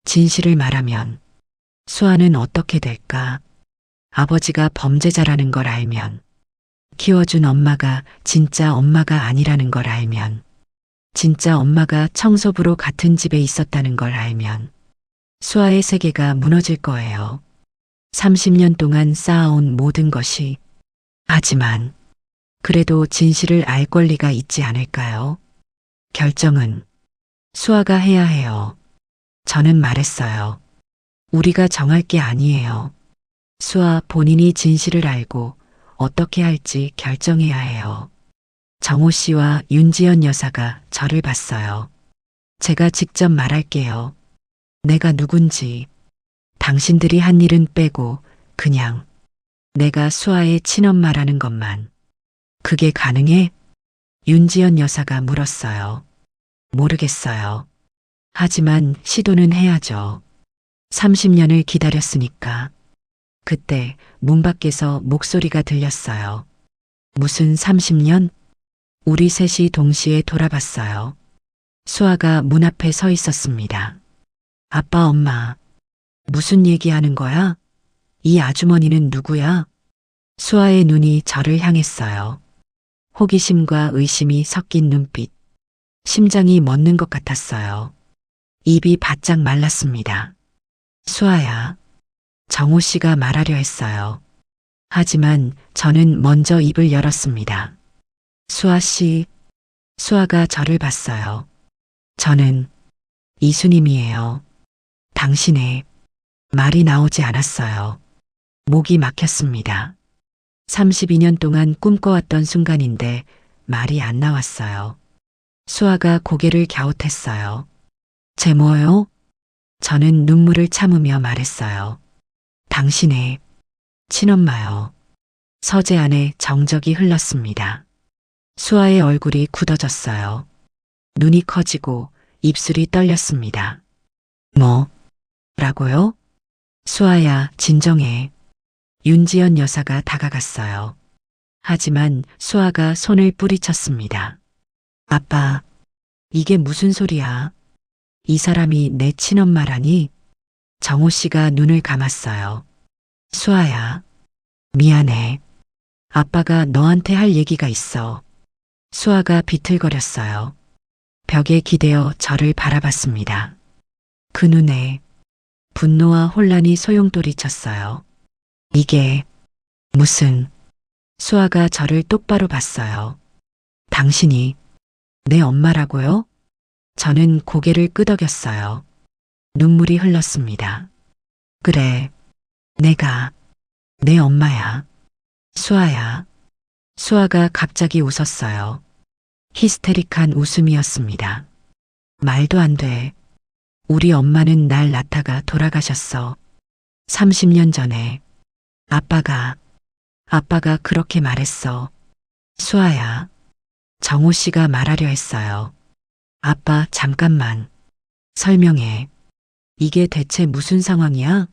진실을 말하면 수아는 어떻게 될까? 아버지가 범죄자라는 걸 알면, 키워준 엄마가 진짜 엄마가 아니라는 걸 알면, 진짜 엄마가 청소부로 같은 집에 있었다는 걸 알면, 수아의 세계가 무너질 거예요. 30년 동안 쌓아온 모든 것이. 하지만, 그래도 진실을 알 권리가 있지 않을까요? 결정은 수아가 해야 해요. 저는 말했어요. 우리가 정할 게 아니에요. 수아 본인이 진실을 알고 어떻게 할지 결정해야 해요. 정호 씨와 윤지연 여사가 저를 봤어요. 제가 직접 말할게요. 내가 누군지, 당신들이 한 일은 빼고 그냥 내가 수아의 친엄마라는 것만. 그게 가능해? 윤지연 여사가 물었어요. 모르겠어요. 하지만 시도는 해야죠. 30년을 기다렸으니까. 그때 문 밖에서 목소리가 들렸어요. 무슨 30년? 우리 셋이 동시에 돌아봤어요. 수아가 문 앞에 서 있었습니다. 아빠, 엄마, 무슨 얘기하는 거야? 이 아주머니는 누구야? 수아의 눈이 저를 향했어요. 호기심과 의심이 섞인 눈빛. 심장이 멎는 것 같았어요. 입이 바짝 말랐습니다. 수아야. 정호 씨가 말하려 했어요. 하지만 저는 먼저 입을 열었습니다. 수아 씨. 수아가 저를 봤어요. 저는 이수님이에요. 당신의 말이 나오지 않았어요. 목이 막혔습니다. 32년 동안 꿈꿔왔던 순간인데 말이 안 나왔어요. 수아가 고개를 갸웃했어요. 제 뭐요? 저는 눈물을 참으며 말했어요. 당신의 친엄마요. 서재 안에 정적이 흘렀습니다. 수아의 얼굴이 굳어졌어요. 눈이 커지고 입술이 떨렸습니다. 뭐라고요? 수아야, 진정해. 윤지연 여사가 다가갔어요. 하지만 수아가 손을 뿌리쳤습니다. 아빠, 이게 무슨 소리야? 이 사람이 내 친엄마라니? 정호 씨가 눈을 감았어요. 수아야, 미안해. 아빠가 너한테 할 얘기가 있어. 수아가 비틀거렸어요. 벽에 기대어 저를 바라봤습니다. 그 눈에 분노와 혼란이 소용돌이쳤어요. 이게 무슨... 수아가 저를 똑바로 봤어요. 당신이 내 엄마라고요? 저는 고개를 끄덕였어요. 눈물이 흘렀습니다. 그래, 내가 내 엄마야. 수아야. 수아가 갑자기 웃었어요. 히스테릭한 웃음이었습니다. 말도 안 돼. 우리 엄마는 날 낳다가 돌아가셨어. 30년 전에. 아빠가 그렇게 말했어. 수아야. 정호 씨가 말하려 했어요. 아빠, 잠깐만. 설명해. 이게 대체 무슨 상황이야?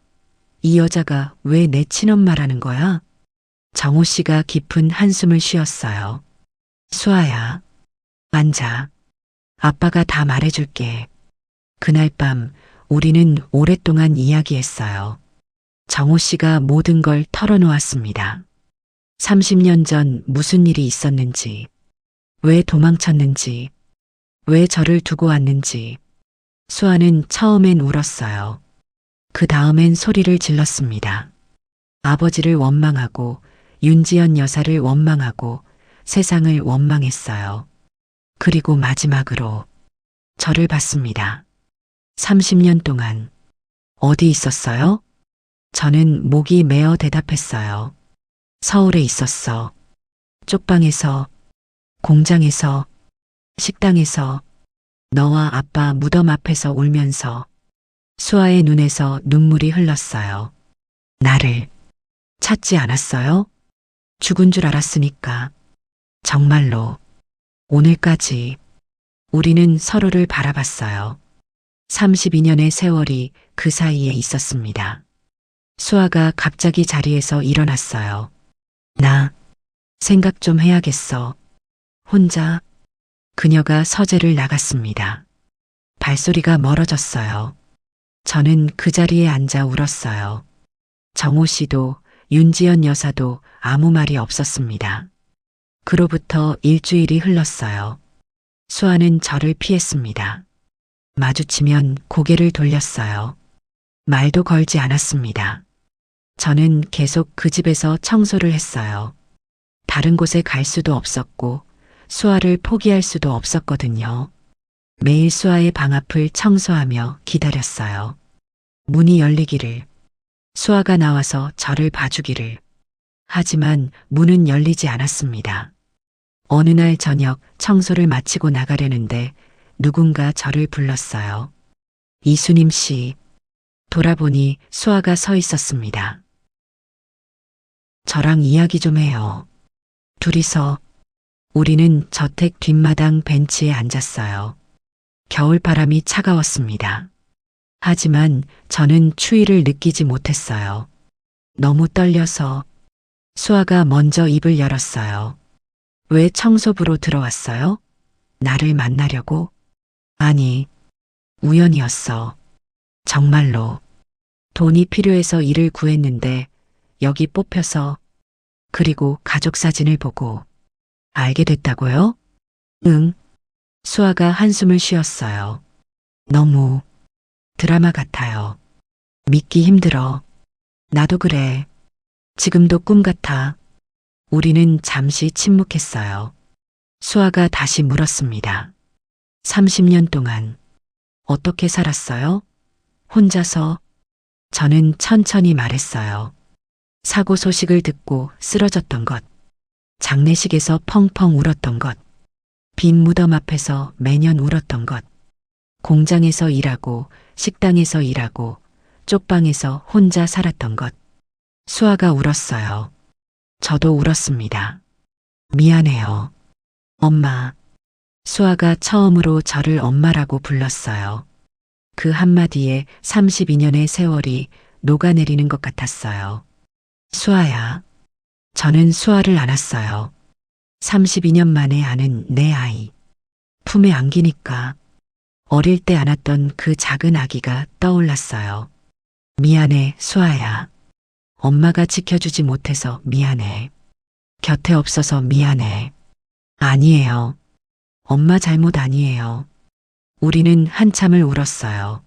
이 여자가 왜 내 친엄마라는 거야? 정호 씨가 깊은 한숨을 쉬었어요. 수아야. 앉아. 아빠가 다 말해줄게. 그날 밤 우리는 오랫동안 이야기했어요. 정호 씨가 모든 걸 털어놓았습니다. 30년 전 무슨 일이 있었는지, 왜 도망쳤는지, 왜 저를 두고 왔는지. 수아는 처음엔 울었어요. 그 다음엔 소리를 질렀습니다. 아버지를 원망하고 윤지연 여사를 원망하고 세상을 원망했어요. 그리고 마지막으로 저를 봤습니다. 30년 동안 어디 있었어요? 저는 목이 메어 대답했어요. 서울에 있었어. 쪽방에서, 공장에서, 식당에서, 너와 아빠 무덤 앞에서 울면서. 수아의 눈에서 눈물이 흘렀어요. 나를 찾지 않았어요? 죽은 줄 알았으니까. 정말로. 오늘까지 우리는 서로를 바라봤어요. 32년의 세월이 그 사이에 있었습니다. 수아가 갑자기 자리에서 일어났어요. 나 생각 좀 해야겠어. 혼자. 그녀가 서재를 나갔습니다. 발소리가 멀어졌어요. 저는 그 자리에 앉아 울었어요. 정호 씨도 윤지연 여사도 아무 말이 없었습니다. 그로부터 일주일이 흘렀어요. 수아는 저를 피했습니다. 마주치면 고개를 돌렸어요. 말도 걸지 않았습니다. 저는 계속 그 집에서 청소를 했어요. 다른 곳에 갈 수도 없었고 수아를 포기할 수도 없었거든요. 매일 수아의 방 앞을 청소하며 기다렸어요. 문이 열리기를, 수아가 나와서 저를 봐주기를. 하지만 문은 열리지 않았습니다. 어느 날 저녁 청소를 마치고 나가려는데 누군가 저를 불렀어요. 이수님 씨. 돌아보니 수아가 서 있었습니다. 저랑 이야기 좀 해요. 둘이서. 우리는 저택 뒷마당 벤치에 앉았어요. 겨울바람이 차가웠습니다. 하지만 저는 추위를 느끼지 못했어요. 너무 떨려서. 수아가 먼저 입을 열었어요. 왜 청소부로 들어왔어요? 나를 만나려고? 아니, 우연이었어. 정말로. 돈이 필요해서 일을 구했는데 여기 뽑혀서. 그리고 가족 사진을 보고 알게 됐다고요? 응. 수아가 한숨을 쉬었어요. 너무 드라마 같아요. 믿기 힘들어. 나도 그래. 지금도 꿈 같아. 우리는 잠시 침묵했어요. 수아가 다시 물었습니다. 30년 동안 어떻게 살았어요? 혼자서. 저는 천천히 말했어요. 사고 소식을 듣고 쓰러졌던 것. 장례식에서 펑펑 울었던 것. 빈 무덤 앞에서 매년 울었던 것. 공장에서 일하고 식당에서 일하고 쪽방에서 혼자 살았던 것. 수아가 울었어요. 저도 울었습니다. 미안해요. 엄마. 수아가 처음으로 저를 엄마라고 불렀어요. 그 한마디에 32년의 세월이 녹아내리는 것 같았어요. 수아야. 저는 수아를 안았어요. 32년 만에 아는 내 아이. 품에 안기니까 어릴 때 안았던 그 작은 아기가 떠올랐어요. 미안해, 수아야. 엄마가 지켜주지 못해서 미안해. 곁에 없어서 미안해. 아니에요. 엄마 잘못 아니에요. 우리는 한참을 울었어요.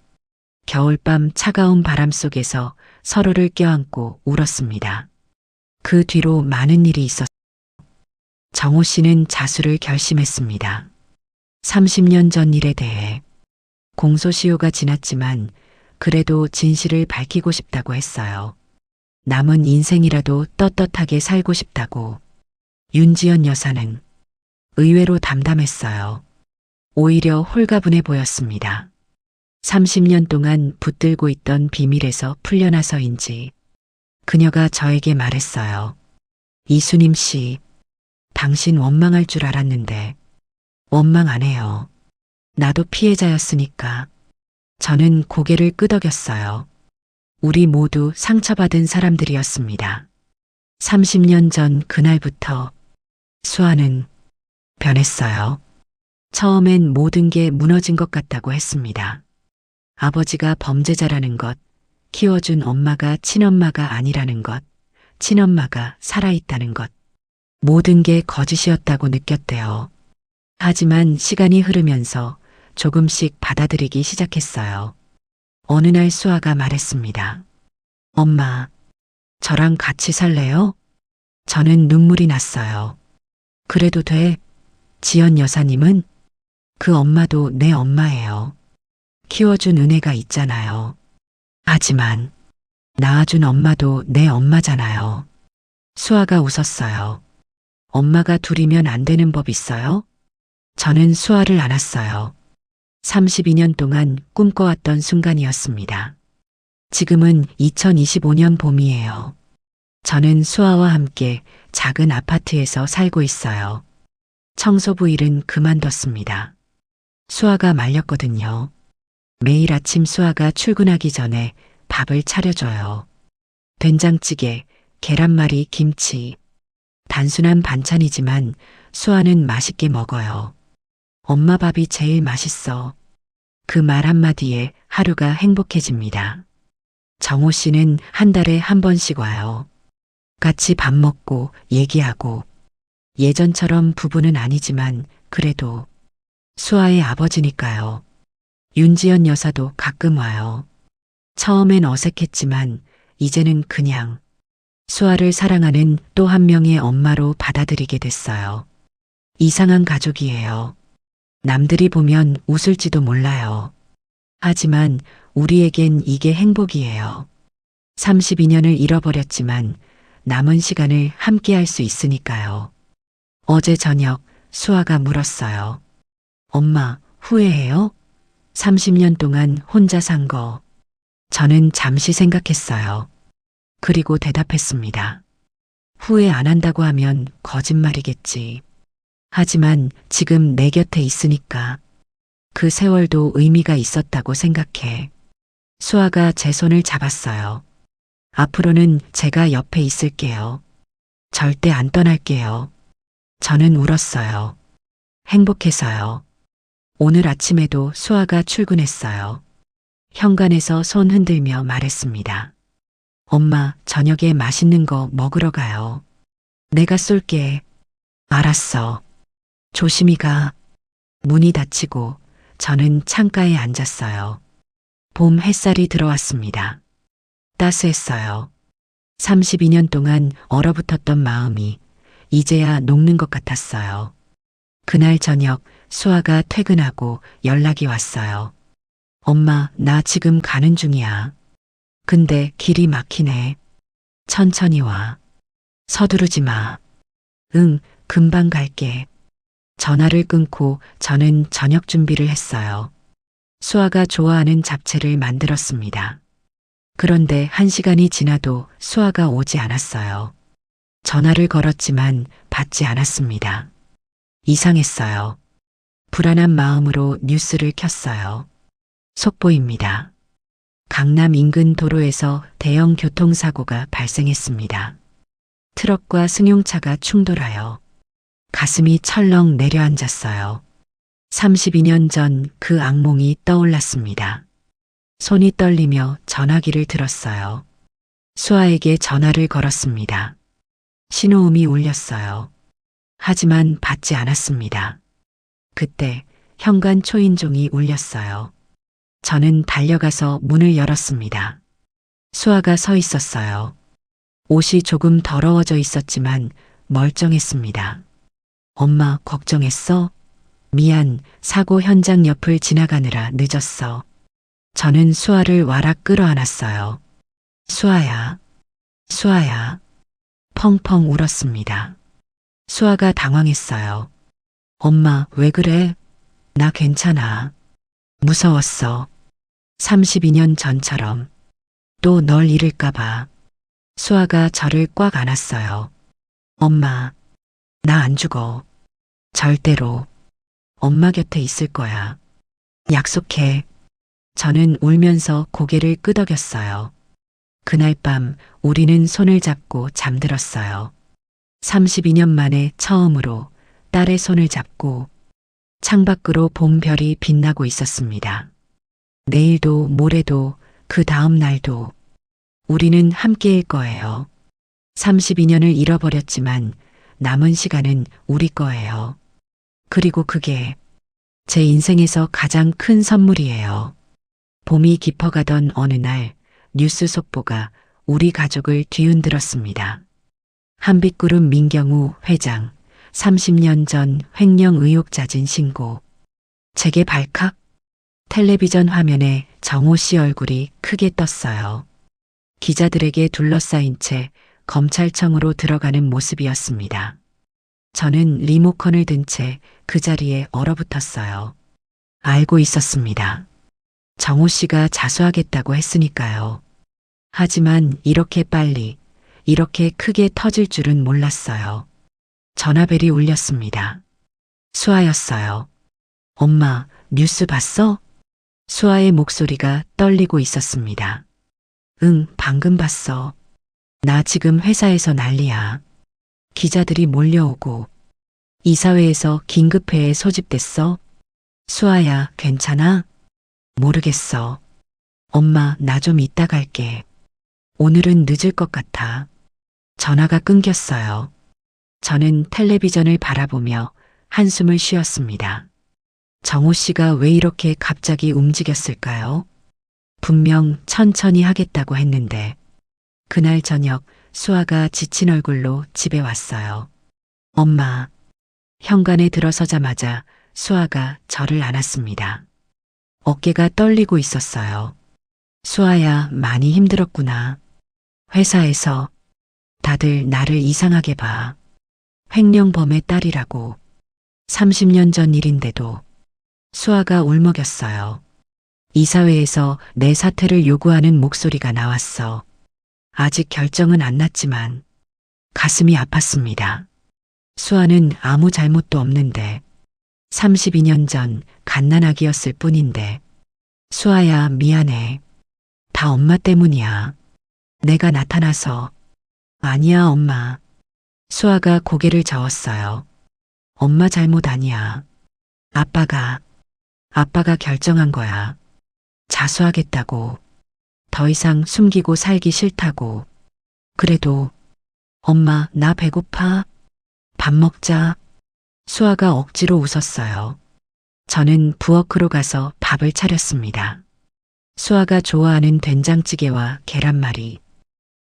겨울밤 차가운 바람 속에서 서로를 껴안고 울었습니다. 그 뒤로 많은 일이 있었어요. 정호 씨는 자수를 결심했습니다. 30년 전 일에 대해. 공소시효가 지났지만 그래도 진실을 밝히고 싶다고 했어요. 남은 인생이라도 떳떳하게 살고 싶다고. 윤지연 여사는 의외로 담담했어요. 오히려 홀가분해 보였습니다. 30년 동안 붙들고 있던 비밀에서 풀려나서인지 그녀가 저에게 말했어요. 이수님 씨, 당신 원망할 줄 알았는데 원망 안 해요. 나도 피해자였으니까. 저는 고개를 끄덕였어요. 우리 모두 상처받은 사람들이었습니다. 30년 전 그날부터 수아는 변했어요. 처음엔 모든 게 무너진 것 같다고 했습니다. 아버지가 범죄자라는 것, 키워준 엄마가 친엄마가 아니라는 것, 친엄마가 살아있다는 것, 모든 게 거짓이었다고 느꼈대요. 하지만 시간이 흐르면서 조금씩 받아들이기 시작했어요. 어느 날 수아가 말했습니다. 엄마, 저랑 같이 살래요? 저는 눈물이 났어요. 그래도 돼? 지연 여사님은? 그 엄마도 내 엄마예요. 키워준 은혜가 있잖아요. 하지만 낳아준 엄마도 내 엄마잖아요. 수아가 웃었어요. 엄마가 둘이면 안 되는 법 있어요? 저는 수아를 안았어요. 32년 동안 꿈꿔왔던 순간이었습니다. 지금은 2025년 봄이에요. 저는 수아와 함께 작은 아파트에서 살고 있어요. 청소부 일은 그만뒀습니다. 수아가 말렸거든요. 매일 아침 수아가 출근하기 전에 밥을 차려줘요. 된장찌개, 계란말이, 김치. 단순한 반찬이지만 수아는 맛있게 먹어요. 엄마 밥이 제일 맛있어. 그 말 한마디에 하루가 행복해집니다. 정호 씨는 한 달에 한 번씩 와요. 같이 밥 먹고 얘기하고 예전처럼 부부는 아니지만 그래도 수아의 아버지니까요. 윤지연 여사도 가끔 와요. 처음엔 어색했지만 이제는 그냥 수아를 사랑하는 또 한 명의 엄마로 받아들이게 됐어요. 이상한 가족이에요. 남들이 보면 웃을지도 몰라요. 하지만 우리에겐 이게 행복이에요. 32년을 잃어버렸지만 남은 시간을 함께 할 수 있으니까요. 어제 저녁 수아가 물었어요. 엄마, 후회해요? 30년 동안 혼자 산 거. 저는 잠시 생각했어요. 그리고 대답했습니다. 후회 안 한다고 하면 거짓말이겠지. 하지만 지금 내 곁에 있으니까 그 세월도 의미가 있었다고 생각해. 수아가 제 손을 잡았어요. 앞으로는 제가 옆에 있을게요. 절대 안 떠날게요. 저는 울었어요. 행복해서요. 오늘 아침에도 수아가 출근했어요. 현관에서 손 흔들며 말했습니다. 엄마, 저녁에 맛있는 거 먹으러 가요. 내가 쏠게. 알았어. 조심히 가. 문이 닫히고 저는 창가에 앉았어요. 봄 햇살이 들어왔습니다. 따스했어요. 32년 동안 얼어붙었던 마음이 이제야 녹는 것 같았어요. 그날 저녁 수아가 퇴근하고 연락이 왔어요. 엄마, 나 지금 가는 중이야. 근데 길이 막히네. 천천히 와. 서두르지 마. 응, 금방 갈게. 전화를 끊고 저는 저녁 준비를 했어요. 수아가 좋아하는 잡채를 만들었습니다. 그런데 1시간이 지나도 수아가 오지 않았어요. 전화를 걸었지만 받지 않았습니다. 이상했어요. 불안한 마음으로 뉴스를 켰어요. 속보입니다. 강남 인근 도로에서 대형 교통사고가 발생했습니다. 트럭과 승용차가 충돌하여 가슴이 철렁 내려앉았어요. 32년 전 그 악몽이 떠올랐습니다. 손이 떨리며 전화기를 들었어요. 수아에게 전화를 걸었습니다. 신호음이 울렸어요. 하지만 받지 않았습니다. 그때 현관 초인종이 울렸어요. 저는 달려가서 문을 열었습니다. 수아가 서 있었어요. 옷이 조금 더러워져 있었지만 멀쩡했습니다. 엄마, 걱정했어? 미안, 사고 현장 옆을 지나가느라 늦었어. 저는 수아를 와락 끌어안았어요. 수아야, 수아야. 펑펑 울었습니다. 수아가 당황했어요. 엄마, 왜 그래? 나 괜찮아. 무서웠어. 32년 전처럼. 또 널 잃을까봐. 수아가 저를 꽉 안았어요. 엄마, 나 안 죽어. 절대로. 엄마 곁에 있을 거야. 약속해. 저는 울면서 고개를 끄덕였어요. 그날 밤 우리는 손을 잡고 잠들었어요. 32년 만에 처음으로 딸의 손을 잡고 창밖으로 봄별이 빛나고 있었습니다. 내일도 모레도 그 다음 날도 우리는 함께일 거예요. 32년을 잃어버렸지만 남은 시간은 우리 거예요. 그리고 그게 제 인생에서 가장 큰 선물이에요. 봄이 깊어가던 어느 날 뉴스 속보가 우리 가족을 뒤흔들었습니다. 한빛그룹 민경우 회장 30년 전 횡령 의혹 잦은 신고. 제게 발칵. 텔레비전 화면에 정호 씨 얼굴이 크게 떴어요. 기자들에게 둘러싸인 채 검찰청으로 들어가는 모습이었습니다. 저는 리모컨을 든 채 그 자리에 얼어붙었어요. 알고 있었습니다. 정호 씨가 자수하겠다고 했으니까요. 하지만 이렇게 빨리, 이렇게 크게 터질 줄은 몰랐어요. 전화벨이 울렸습니다. 수아였어요. 엄마, 뉴스 봤어? 수아의 목소리가 떨리고 있었습니다. 응, 방금 봤어. 나 지금 회사에서 난리야. 기자들이 몰려오고 이사회에서 긴급회에 소집됐어. 수아야, 괜찮아? 모르겠어. 엄마, 나 좀 이따 갈게. 오늘은 늦을 것 같아. 전화가 끊겼어요. 저는 텔레비전을 바라보며 한숨을 쉬었습니다. 정호 씨가 왜 이렇게 갑자기 움직였을까요? 분명 천천히 하겠다고 했는데, 그날 저녁 수아가 지친 얼굴로 집에 왔어요. 엄마, 현관에 들어서자마자 수아가 저를 안았습니다. 어깨가 떨리고 있었어요. 수아야, 많이 힘들었구나. 회사에서 다들 나를 이상하게 봐. 횡령범의 딸이라고. 30년 전 일인데도. 수아가 울먹였어요. 이사회에서 내 사퇴를 요구하는 목소리가 나왔어. 아직 결정은 안 났지만 가슴이 아팠습니다. 수아는 아무 잘못도 없는데 32년 전 갓난아기였을 뿐인데. 수아야, 미안해. 다 엄마 때문이야. 내가 나타나서. 아니야, 엄마. 수아가 고개를 저었어요. 엄마 잘못 아니야. 아빠가 결정한 거야. 자수하겠다고. 더 이상 숨기고 살기 싫다고. 그래도 엄마, 나 배고파. 밥 먹자. 수아가 억지로 웃었어요. 저는 부엌으로 가서 밥을 차렸습니다. 수아가 좋아하는 된장찌개와 계란말이.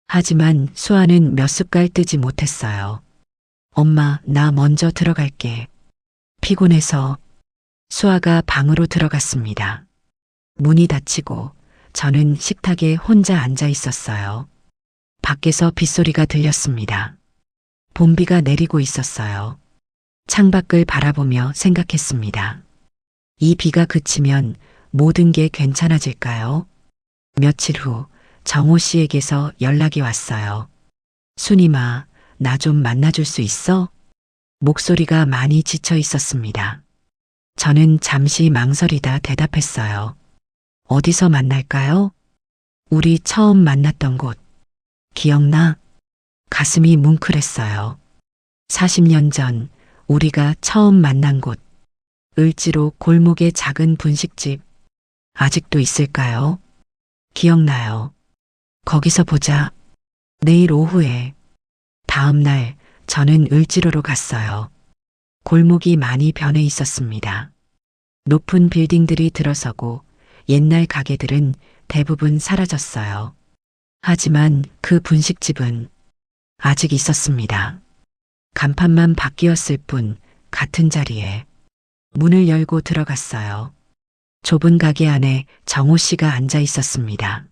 하지만 수아는 몇 숟갈 뜨지 못했어요. 엄마, 나 먼저 들어갈게. 피곤해서. 수아가 방으로 들어갔습니다. 문이 닫히고 저는 식탁에 혼자 앉아 있었어요. 밖에서 빗소리가 들렸습니다. 봄비가 내리고 있었어요. 창밖을 바라보며 생각했습니다. 이 비가 그치면 모든 게 괜찮아질까요? 며칠 후 정호 씨에게서 연락이 왔어요. 순이마, 나 좀 만나줄 수 있어? 목소리가 많이 지쳐 있었습니다. 저는 잠시 망설이다 대답했어요. 어디서 만날까요? 우리 처음 만났던 곳. 기억나? 가슴이 뭉클했어요. 40년 전 우리가 처음 만난 곳. 을지로 골목의 작은 분식집. 아직도 있을까요? 기억나요. 거기서 보자. 내일 오후에. 다음 날 저는 을지로로 갔어요. 골목이 많이 변해 있었습니다. 높은 빌딩들이 들어서고 옛날 가게들은 대부분 사라졌어요. 하지만 그 분식집은 아직 있었습니다. 간판만 바뀌었을 뿐 같은 자리에. 문을 열고 들어갔어요. 좁은 가게 안에 정호 씨가 앉아 있었습니다.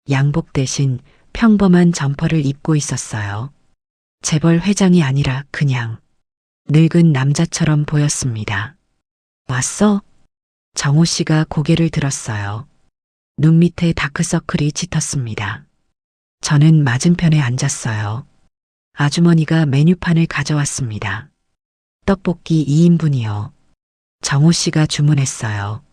양복 대신 평범한 점퍼를 입고 있었어요. 재벌 회장이 아니라 그냥 늙은 남자처럼 보였습니다. 왔어? 정호 씨가 고개를 들었어요. 눈 밑에 다크서클이 짙었습니다. 저는 맞은편에 앉았어요. 아주머니가 메뉴판을 가져왔습니다. 떡볶이 2인분이요. 정호 씨가 주문했어요.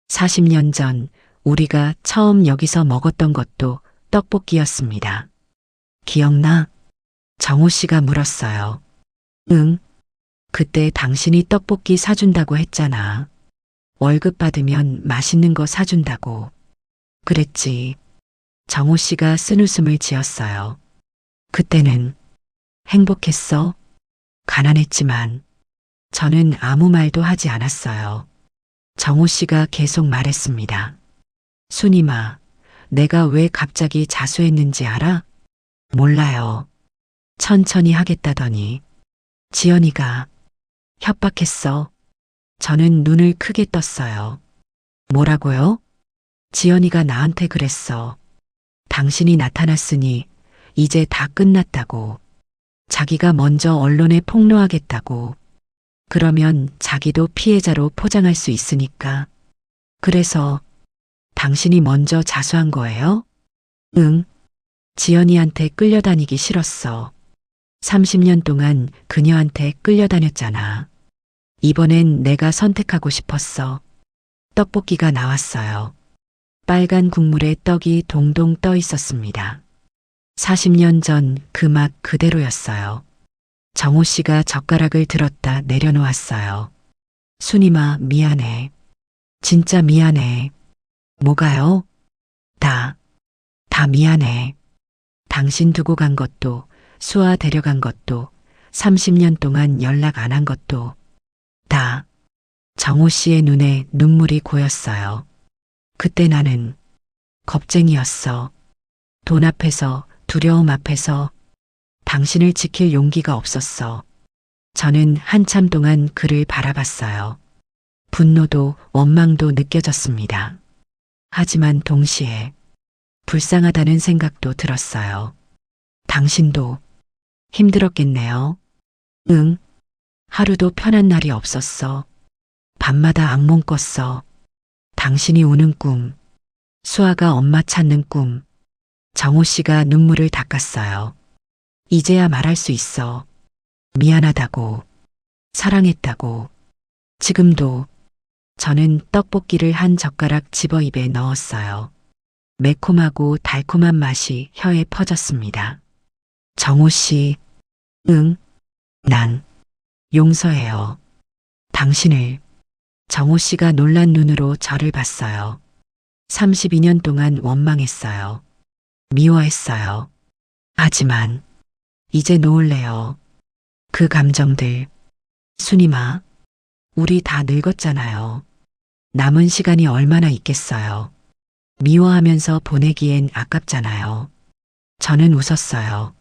40년 전 우리가 처음 여기서 먹었던 것도 떡볶이였습니다. 기억나? 정호 씨가 물었어요. 응. 그때 당신이 떡볶이 사준다고 했잖아. 월급 받으면 맛있는 거 사준다고. 그랬지. 정호 씨가 쓴웃음을 지었어요. 그때는 행복했어? 가난했지만 저는 아무 말도 하지 않았어요. 정호 씨가 계속 말했습니다. 순이마, 내가 왜 갑자기 자수했는지 알아? 몰라요. 천천히 하겠다더니 지연이가 협박했어. 저는 눈을 크게 떴어요. 뭐라고요? 지연이가 나한테 그랬어. 당신이 나타났으니 이제 다 끝났다고. 자기가 먼저 언론에 폭로하겠다고. 그러면 자기도 피해자로 포장할 수 있으니까. 그래서 당신이 먼저 자수한 거예요? 응. 지연이한테 끌려다니기 싫었어. 30년 동안 그녀한테 끌려다녔잖아. 이번엔 내가 선택하고 싶었어. 떡볶이가 나왔어요. 빨간 국물에 떡이 동동 떠 있었습니다. 40년 전 그 맛 그대로였어요. 정호 씨가 젓가락을 들었다 내려놓았어요. 순이마, 미안해. 진짜 미안해. 뭐가요? 다, 다 미안해. 당신 두고 간 것도, 수아 데려간 것도, 30년 동안 연락 안 한 것도, 다. 정호 씨의 눈에 눈물이 고였어요. 그때 나는 겁쟁이였어. 돈 앞에서, 두려움 앞에서 당신을 지킬 용기가 없었어. 저는 한참 동안 그를 바라봤어요. 분노도 원망도 느껴졌습니다. 하지만 동시에 불쌍하다는 생각도 들었어요. 당신도 힘들었겠네요. 응, 하루도 편한 날이 없었어. 밤마다 악몽 꿨어. 당신이 우는 꿈, 수아가 엄마 찾는 꿈. 정호 씨가 눈물을 닦았어요. 이제야 말할 수 있어. 미안하다고, 사랑했다고. 지금도. 저는 떡볶이를 한 젓가락 집어 입에 넣었어요. 매콤하고 달콤한 맛이 혀에 퍼졌습니다. 정호 씨, 응, 난 용서해요. 당신을. 정호 씨가 놀란 눈으로 저를 봤어요. 32년 동안 원망했어요. 미워했어요. 하지만 이제 놓을래요. 그 감정들. 순이마, 우리 다 늙었잖아요. 남은 시간이 얼마나 있겠어요. 미워하면서 보내기엔 아깝잖아요. 저는 웃었어요.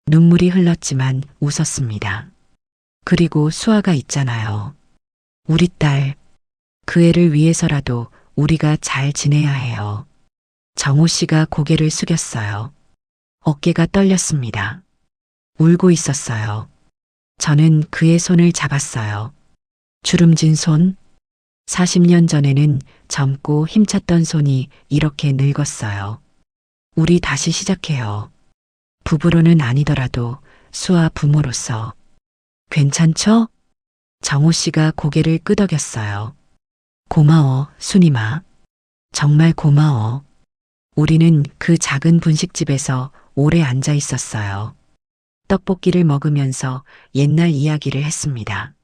눈물이 흘렀지만 웃었습니다. 그리고 수아가 있잖아요. 우리 딸, 그 애를 위해서라도 우리가 잘 지내야 해요. 정호 씨가 고개를 숙였어요. 어깨가 떨렸습니다. 울고 있었어요. 저는 그의 손을 잡았어요. 주름진 손. 40년 전에는 젊고 힘찼던 손이 이렇게 늙었어요. 우리 다시 시작해요. 부부로는 아니더라도 수아 부모로서. 괜찮죠? 정호 씨가 고개를 끄덕였어요. 고마워, 순이마. 정말 고마워. 우리는 그 작은 분식집에서 오래 앉아 있었어요. 떡볶이를 먹으면서 옛날 이야기를 했습니다.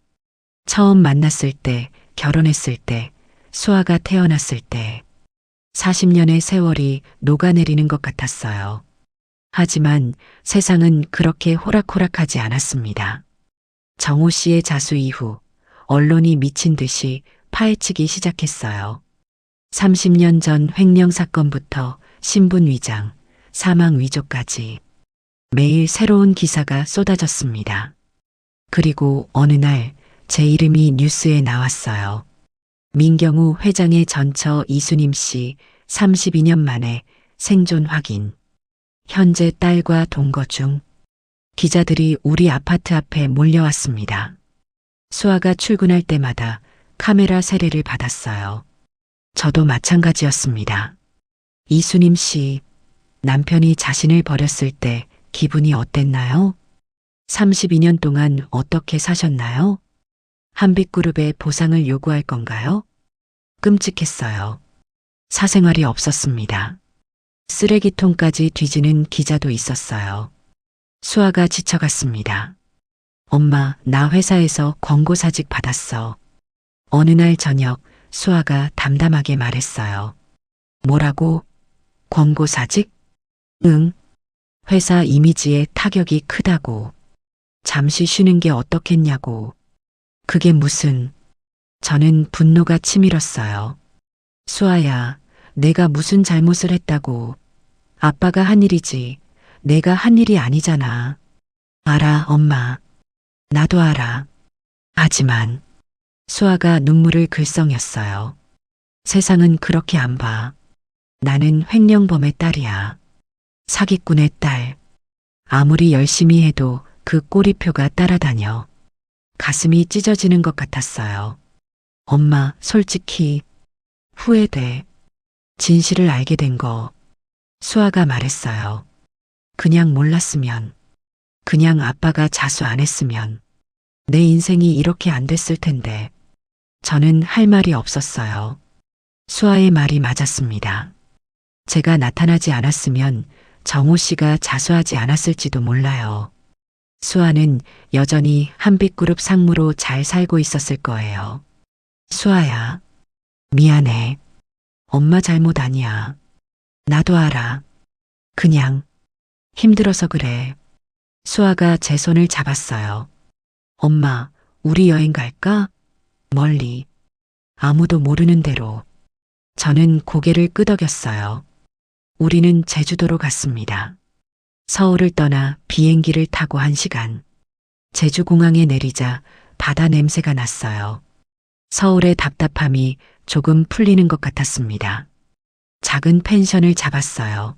처음 만났을 때, 결혼했을 때, 수아가 태어났을 때, 40년의 세월이 녹아내리는 것 같았어요. 하지만 세상은 그렇게 호락호락하지 않았습니다. 정호 씨의 자수 이후 언론이 미친 듯이 파헤치기 시작했어요. 30년 전 횡령 사건부터 신분 위장, 사망 위조까지 매일 새로운 기사가 쏟아졌습니다. 그리고 어느 날 제 이름이 뉴스에 나왔어요. 민경우 회장의 전처 이수님 씨 32년 만에 생존 확인. 현재 딸과 동거 중. 기자들이 우리 아파트 앞에 몰려왔습니다. 수아가 출근할 때마다 카메라 세례를 받았어요. 저도 마찬가지였습니다. 이수님 씨, 남편이 자신을 버렸을 때 기분이 어땠나요? 32년 동안 어떻게 사셨나요? 한빛그룹에 보상을 요구할 건가요? 끔찍했어요. 사생활이 없었습니다. 쓰레기통까지 뒤지는 기자도 있었어요. 수아가 지쳐갔습니다. 엄마, 나 회사에서 권고사직 받았어. 어느 날 저녁 수아가 담담하게 말했어요. 뭐라고? 권고사직? 응. 회사 이미지에 타격이 크다고. 잠시 쉬는 게 어떻겠냐고. 그게 무슨. 저는 분노가 치밀었어요. 수아야, 내가 무슨 잘못을 했다고. 아빠가 한 일이지. 내가 한 일이 아니잖아. 알아, 엄마. 나도 알아. 하지만 수아가 눈물을 글썽였어요. 세상은 그렇게 안 봐. 나는 횡령범의 딸이야. 사기꾼의 딸. 아무리 열심히 해도 그 꼬리표가 따라다녀. 가슴이 찢어지는 것 같았어요. 엄마, 솔직히 후회돼. 진실을 알게 된 거. 수아가 말했어요. 그냥 몰랐으면, 그냥 아빠가 자수 안 했으면 내 인생이 이렇게 안 됐을 텐데. 저는 할 말이 없었어요. 수아의 말이 맞았습니다. 제가 나타나지 않았으면 정호 씨가 자수하지 않았을지도 몰라요. 수아는 여전히 한빛그룹 상무로 잘 살고 있었을 거예요. 수아야, 미안해. 엄마 잘못 아니야. 나도 알아. 그냥 힘들어서 그래. 수아가 제 손을 잡았어요. 엄마, 우리 여행 갈까? 멀리. 아무도 모르는 데로. 저는 고개를 끄덕였어요. 우리는 제주도로 갔습니다. 서울을 떠나 비행기를 타고 1시간. 제주공항에 내리자 바다 냄새가 났어요. 서울의 답답함이 조금 풀리는 것 같았습니다. 작은 펜션을 잡았어요.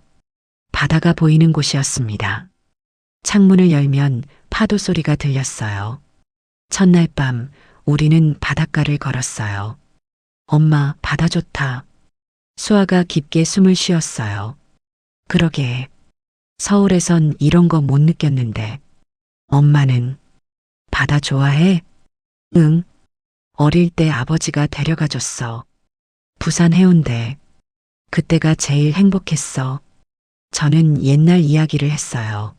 바다가 보이는 곳이었습니다. 창문을 열면 파도 소리가 들렸어요. 첫날 밤 우리는 바닷가를 걸었어요. 엄마, 바다 좋다. 수아가 깊게 숨을 쉬었어요. 그러게. 서울에선 이런 거 못 느꼈는데. 엄마는 바다 좋아해? 응. 어릴 때 아버지가 데려가 줬어. 부산 해운대. 그때가 제일 행복했어. 저는 옛날 이야기를 했어요.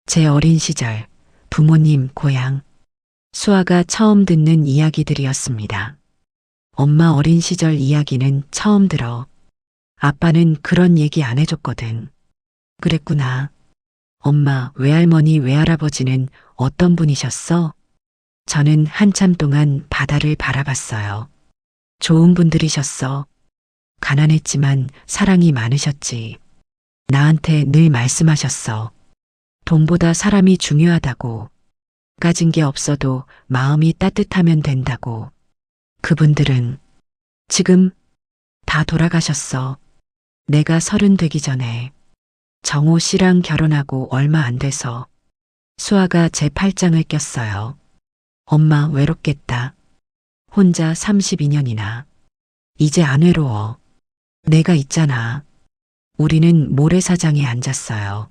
제 어린 시절, 부모님, 고향. 수아가 처음 듣는 이야기들이었습니다. 엄마 어린 시절 이야기는 처음 들어. 아빠는 그런 얘기 안 해줬거든. 그랬구나. 엄마, 외할머니, 외할아버지는 어떤 분이셨어? 저는 한참 동안 바다를 바라봤어요. 좋은 분들이셨어. 가난했지만 사랑이 많으셨지. 나한테 늘 말씀하셨어. 돈보다 사람이 중요하다고. 가진 게 없어도 마음이 따뜻하면 된다고. 그분들은 지금 다 돌아가셨어. 내가 30 되기 전에. 정호 씨랑 결혼하고 얼마 안 돼서. 수아가 제 팔짱을 꼈어요. 엄마 외롭겠다. 혼자 32년이나. 이제 안 외로워. 내가 있잖아. 우리는 모래사장에 앉았어요.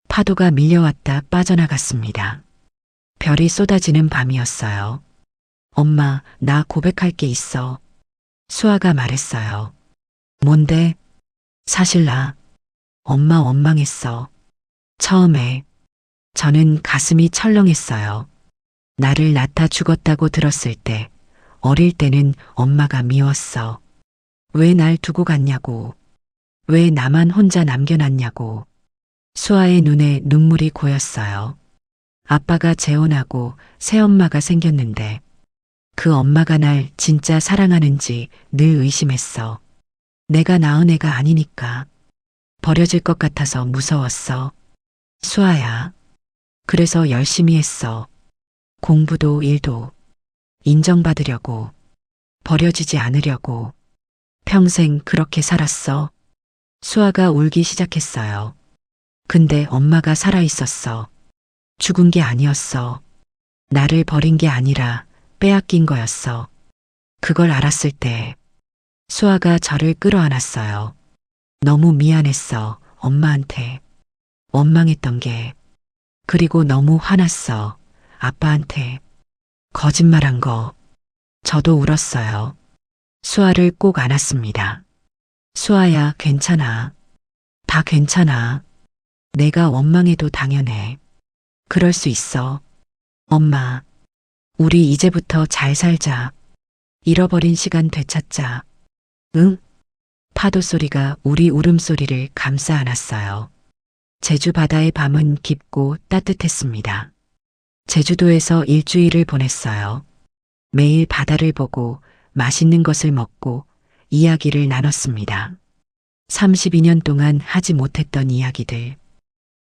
파도가 밀려왔다 빠져나갔습니다. 별이 쏟아지는 밤이었어요. 엄마, 나 고백할 게 있어. 수아가 말했어요. 뭔데? 사실 나 엄마 원망했어. 처음에 저는 가슴이 철렁했어요. 나를 낳다 죽었다고 들었을 때, 어릴 때는 엄마가 미웠어. 왜 날 두고 갔냐고. 왜 나만 혼자 남겨놨냐고. 수아의 눈에 눈물이 고였어요. 아빠가 재혼하고 새엄마가 생겼는데 그 엄마가 날 진짜 사랑하는지 늘 의심했어. 내가 낳은 애가 아니니까. 버려질 것 같아서 무서웠어. 수아야. 그래서 열심히 했어. 공부도 일도. 인정받으려고. 버려지지 않으려고. 평생 그렇게 살았어. 수아가 울기 시작했어요. 근데 엄마가 살아있었어. 죽은 게 아니었어. 나를 버린 게 아니라 빼앗긴 거였어. 그걸 알았을 때 수아가 저를 끌어안았어요. 너무 미안했어, 엄마한테. 원망했던 게. 그리고 너무 화났어, 아빠한테. 거짓말한 거. 저도 울었어요. 수아를 꼭 안았습니다. 수아야, 괜찮아. 다 괜찮아. 내가 원망해도 당연해. 그럴 수 있어. 엄마, 우리 이제부터 잘 살자. 잃어버린 시간 되찾자. 응? 파도 소리가 우리 울음소리를 감싸 안았어요. 제주 바다의 밤은 깊고 따뜻했습니다. 제주도에서 일주일을 보냈어요. 매일 바다를 보고 맛있는 것을 먹고 이야기를 나눴습니다. 32년 동안 하지 못했던 이야기들.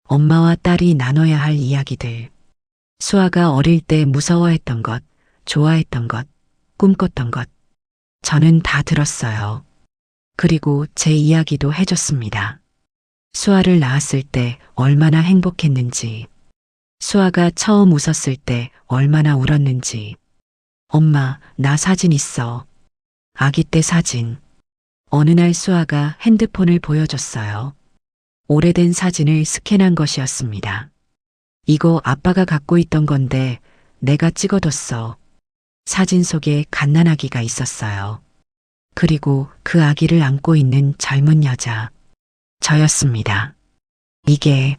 엄마와 딸이 나눠야 할 이야기들. 수아가 어릴 때 무서워했던 것, 좋아했던 것, 꿈꿨던 것. 저는 다 들었어요. 그리고 제 이야기도 해줬습니다. 수아를 낳았을 때 얼마나 행복했는지. 수아가 처음 웃었을 때 얼마나 울었는지. 엄마, 나 사진 있어. 아기 때 사진. 어느 날 수아가 핸드폰을 보여줬어요. 오래된 사진을 스캔한 것이었습니다. 이거 아빠가 갖고 있던 건데 내가 찍어뒀어. 사진 속에 갓난아기가 있었어요. 그리고 그 아기를 안고 있는 젊은 여자. 저였습니다. 이게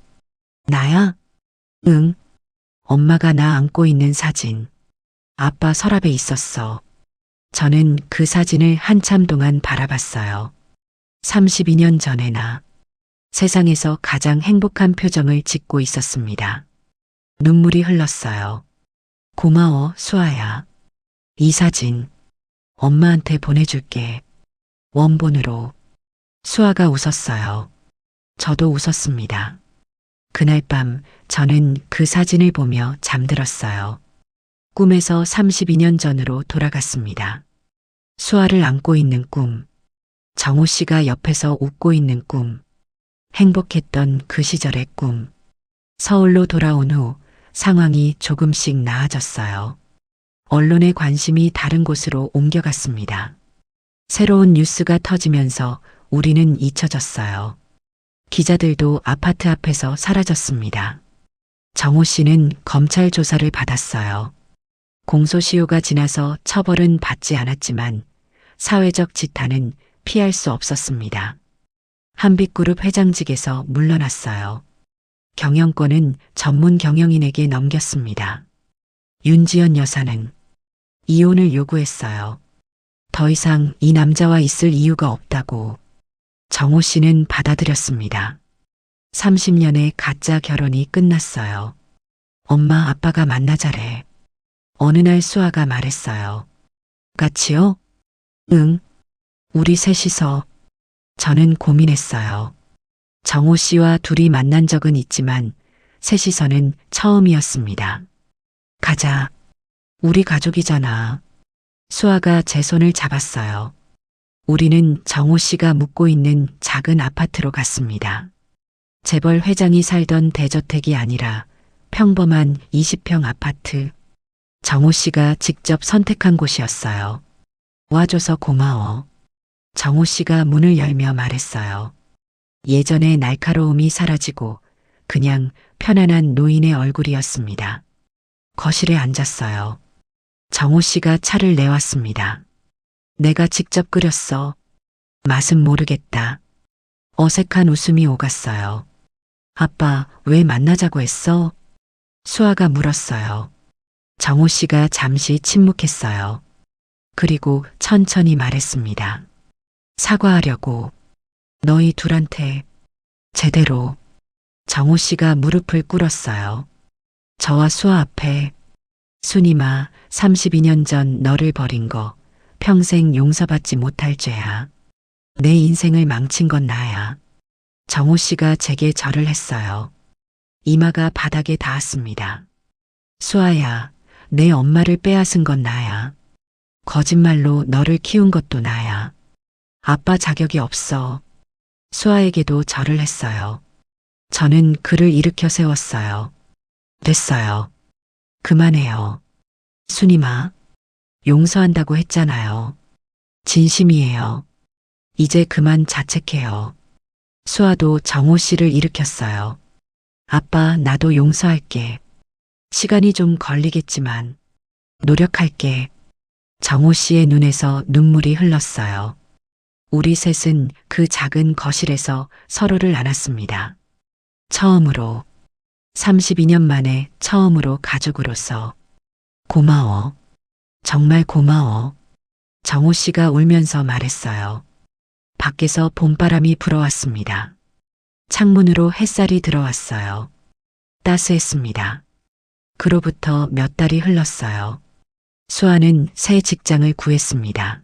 나야? 응. 엄마가 나 안고 있는 사진. 아빠 서랍에 있었어. 저는 그 사진을 한참 동안 바라봤어요. 32년 전의 나. 세상에서 가장 행복한 표정을 짓고 있었습니다. 눈물이 흘렀어요. 고마워, 수아야. 이 사진 엄마한테 보내줄게. 원본으로. 수아가 웃었어요. 저도 웃었습니다. 그날 밤 저는 그 사진을 보며 잠들었어요. 꿈에서 32년 전으로 돌아갔습니다. 수아를 안고 있는 꿈. 정호 씨가 옆에서 웃고 있는 꿈. 행복했던 그 시절의 꿈. 서울로 돌아온 후 상황이 조금씩 나아졌어요. 언론의 관심이 다른 곳으로 옮겨갔습니다. 새로운 뉴스가 터지면서 우리는 잊혀졌어요. 기자들도 아파트 앞에서 사라졌습니다. 정호 씨는 검찰 조사를 받았어요. 공소시효가 지나서 처벌은 받지 않았지만 사회적 지탄은 피할 수 없었습니다. 한빛그룹 회장직에서 물러났어요. 경영권은 전문 경영인에게 넘겼습니다. 윤지연 여사는 이혼을 요구했어요. 더 이상 이 남자와 있을 이유가 없다고. 정호 씨는 받아들였습니다. 30년의 가짜 결혼이 끝났어요. 엄마 아빠가 만나자래. 어느 날 수아가 말했어요. 같이요? 응. 우리 셋이서. 저는 고민했어요. 정호 씨와 둘이 만난 적은 있지만 셋이서는 처음이었습니다. 가자. 우리 가족이잖아. 수아가 제 손을 잡았어요. 우리는 정호 씨가 묵고 있는 작은 아파트로 갔습니다. 재벌 회장이 살던 대저택이 아니라 평범한 20평 아파트. 정호 씨가 직접 선택한 곳이었어요. 와줘서 고마워. 정호 씨가 문을 열며 말했어요. 예전의 날카로움이 사라지고 그냥 편안한 노인의 얼굴이었습니다. 거실에 앉았어요. 정호 씨가 차를 내왔습니다. 내가 직접 끓였어. 맛은 모르겠다. 어색한 웃음이 오갔어요. 아빠, 왜 만나자고 했어? 수아가 물었어요. 정호 씨가 잠시 침묵했어요. 그리고 천천히 말했습니다. 사과하려고. 너희 둘한테 제대로. 정호 씨가 무릎을 꿇었어요. 저와 수아 앞에. 순이마, 32년 전 너를 버린 거 평생 용서받지 못할 죄야. 내 인생을 망친 건 나야. 정호 씨가 제게 절을 했어요. 이마가 바닥에 닿았습니다. 수아야, 내 엄마를 빼앗은 건 나야. 거짓말로 너를 키운 것도 나야. 아빠 자격이 없어. 수아에게도 절을 했어요. 저는 그를 일으켜 세웠어요. 됐어요. 그만해요. 순이마, 용서한다고 했잖아요. 진심이에요. 이제 그만 자책해요. 수아도 정호 씨를 일으켰어요. 아빠, 나도 용서할게. 시간이 좀 걸리겠지만 노력할게. 정호 씨의 눈에서 눈물이 흘렀어요. 우리 셋은 그 작은 거실에서 서로를 안았습니다. 처음으로, 32년 만에 처음으로 가족으로서. 고마워. 정말 고마워. 정호 씨가 울면서 말했어요. 밖에서 봄바람이 불어왔습니다. 창문으로 햇살이 들어왔어요. 따스했습니다. 그로부터 몇 달이 흘렀어요. 수아는 새 직장을 구했습니다.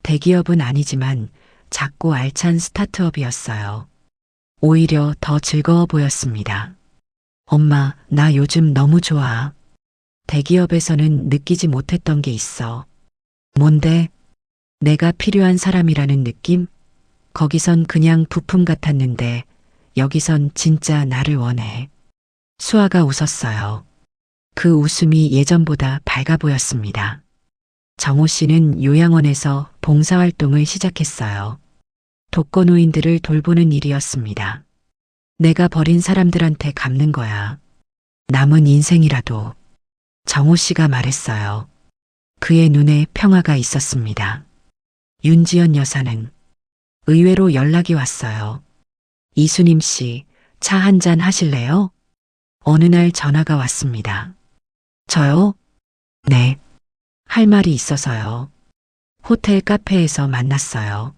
대기업은 아니지만 작고 알찬 스타트업이었어요. 오히려 더 즐거워 보였습니다. 엄마, 나 요즘 너무 좋아. 대기업에서는 느끼지 못했던 게 있어. 뭔데? 내가 필요한 사람이라는 느낌? 거기선 그냥 부품 같았는데 여기선 진짜 나를 원해. 수아가 웃었어요. 그 웃음이 예전보다 밝아 보였습니다. 정호 씨는 요양원에서 봉사활동을 시작했어요. 독거노인들을 돌보는 일이었습니다. 내가 버린 사람들한테 갚는 거야. 남은 인생이라도. 정호 씨가 말했어요. 그의 눈에 평화가 있었습니다. 윤지연 여사는 의외로 연락이 왔어요. 이수님 씨, 차 한잔 하실래요? 어느 날 전화가 왔습니다. 저요? 네. 할 말이 있어서요. 호텔 카페에서 만났어요.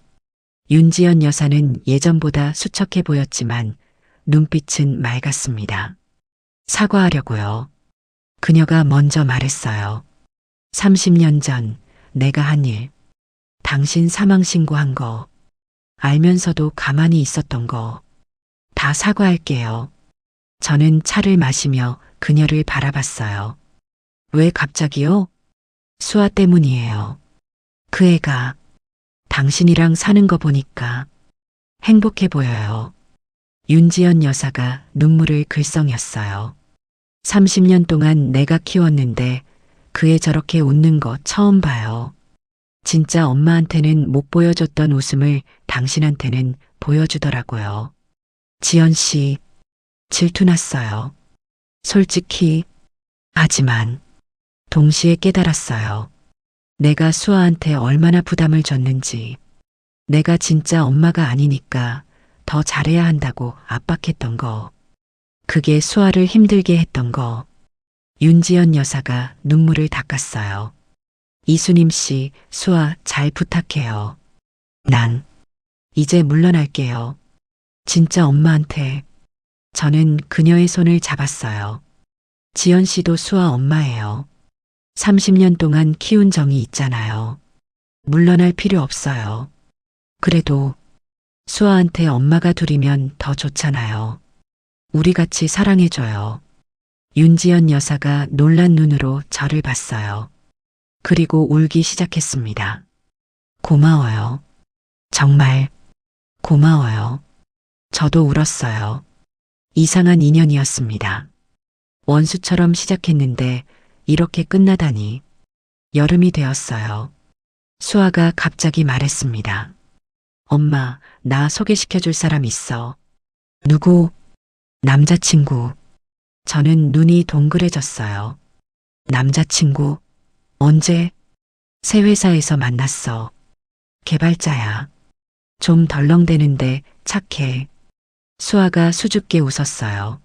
윤지연 여사는 예전보다 수척해 보였지만 눈빛은 맑았습니다. 사과하려고요. 그녀가 먼저 말했어요. 30년 전 내가 한 일, 당신 사망 신고한 거, 알면서도 가만히 있었던 거, 다 사과할게요. 저는 차를 마시며 그녀를 바라봤어요. 왜 갑자기요? 수아 때문이에요. 그 애가 당신이랑 사는 거 보니까 행복해 보여요. 윤지연 여사가 눈물을 글썽였어요. 30년 동안 내가 키웠는데 그 애 저렇게 웃는 거 처음 봐요. 진짜 엄마한테는 못 보여줬던 웃음을 당신한테는 보여주더라고요. 지연 씨, 질투났어요. 솔직히, 하지만 동시에 깨달았어요. 내가 수아한테 얼마나 부담을 줬는지, 내가 진짜 엄마가 아니니까 더 잘해야 한다고 압박했던 거, 그게 수아를 힘들게 했던 거. 윤지연 여사가 눈물을 닦았어요. 이수님 씨, 수아 잘 부탁해요. 난 이제 물러날게요. 진짜 엄마한테. 저는 그녀의 손을 잡았어요. 지연 씨도 수아 엄마예요. 30년 동안 키운 정이 있잖아요. 물러날 필요 없어요. 그래도 수아한테 엄마가 둘이면 더 좋잖아요. 우리 같이 사랑해줘요. 윤지연 여사가 놀란 눈으로 저를 봤어요. 그리고 울기 시작했습니다. 고마워요. 정말 고마워요. 저도 울었어요. 이상한 인연이었습니다. 원수처럼 시작했는데 이렇게 끝나다니. 여름이 되었어요. 수아가 갑자기 말했습니다. 엄마, 나 소개시켜줄 사람 있어. 누구? 남자친구. 저는 눈이 동그래졌어요. 남자친구? 언제? 새 회사에서 만났어. 개발자야. 좀 덜렁대는데 착해. 수아가 수줍게 웃었어요.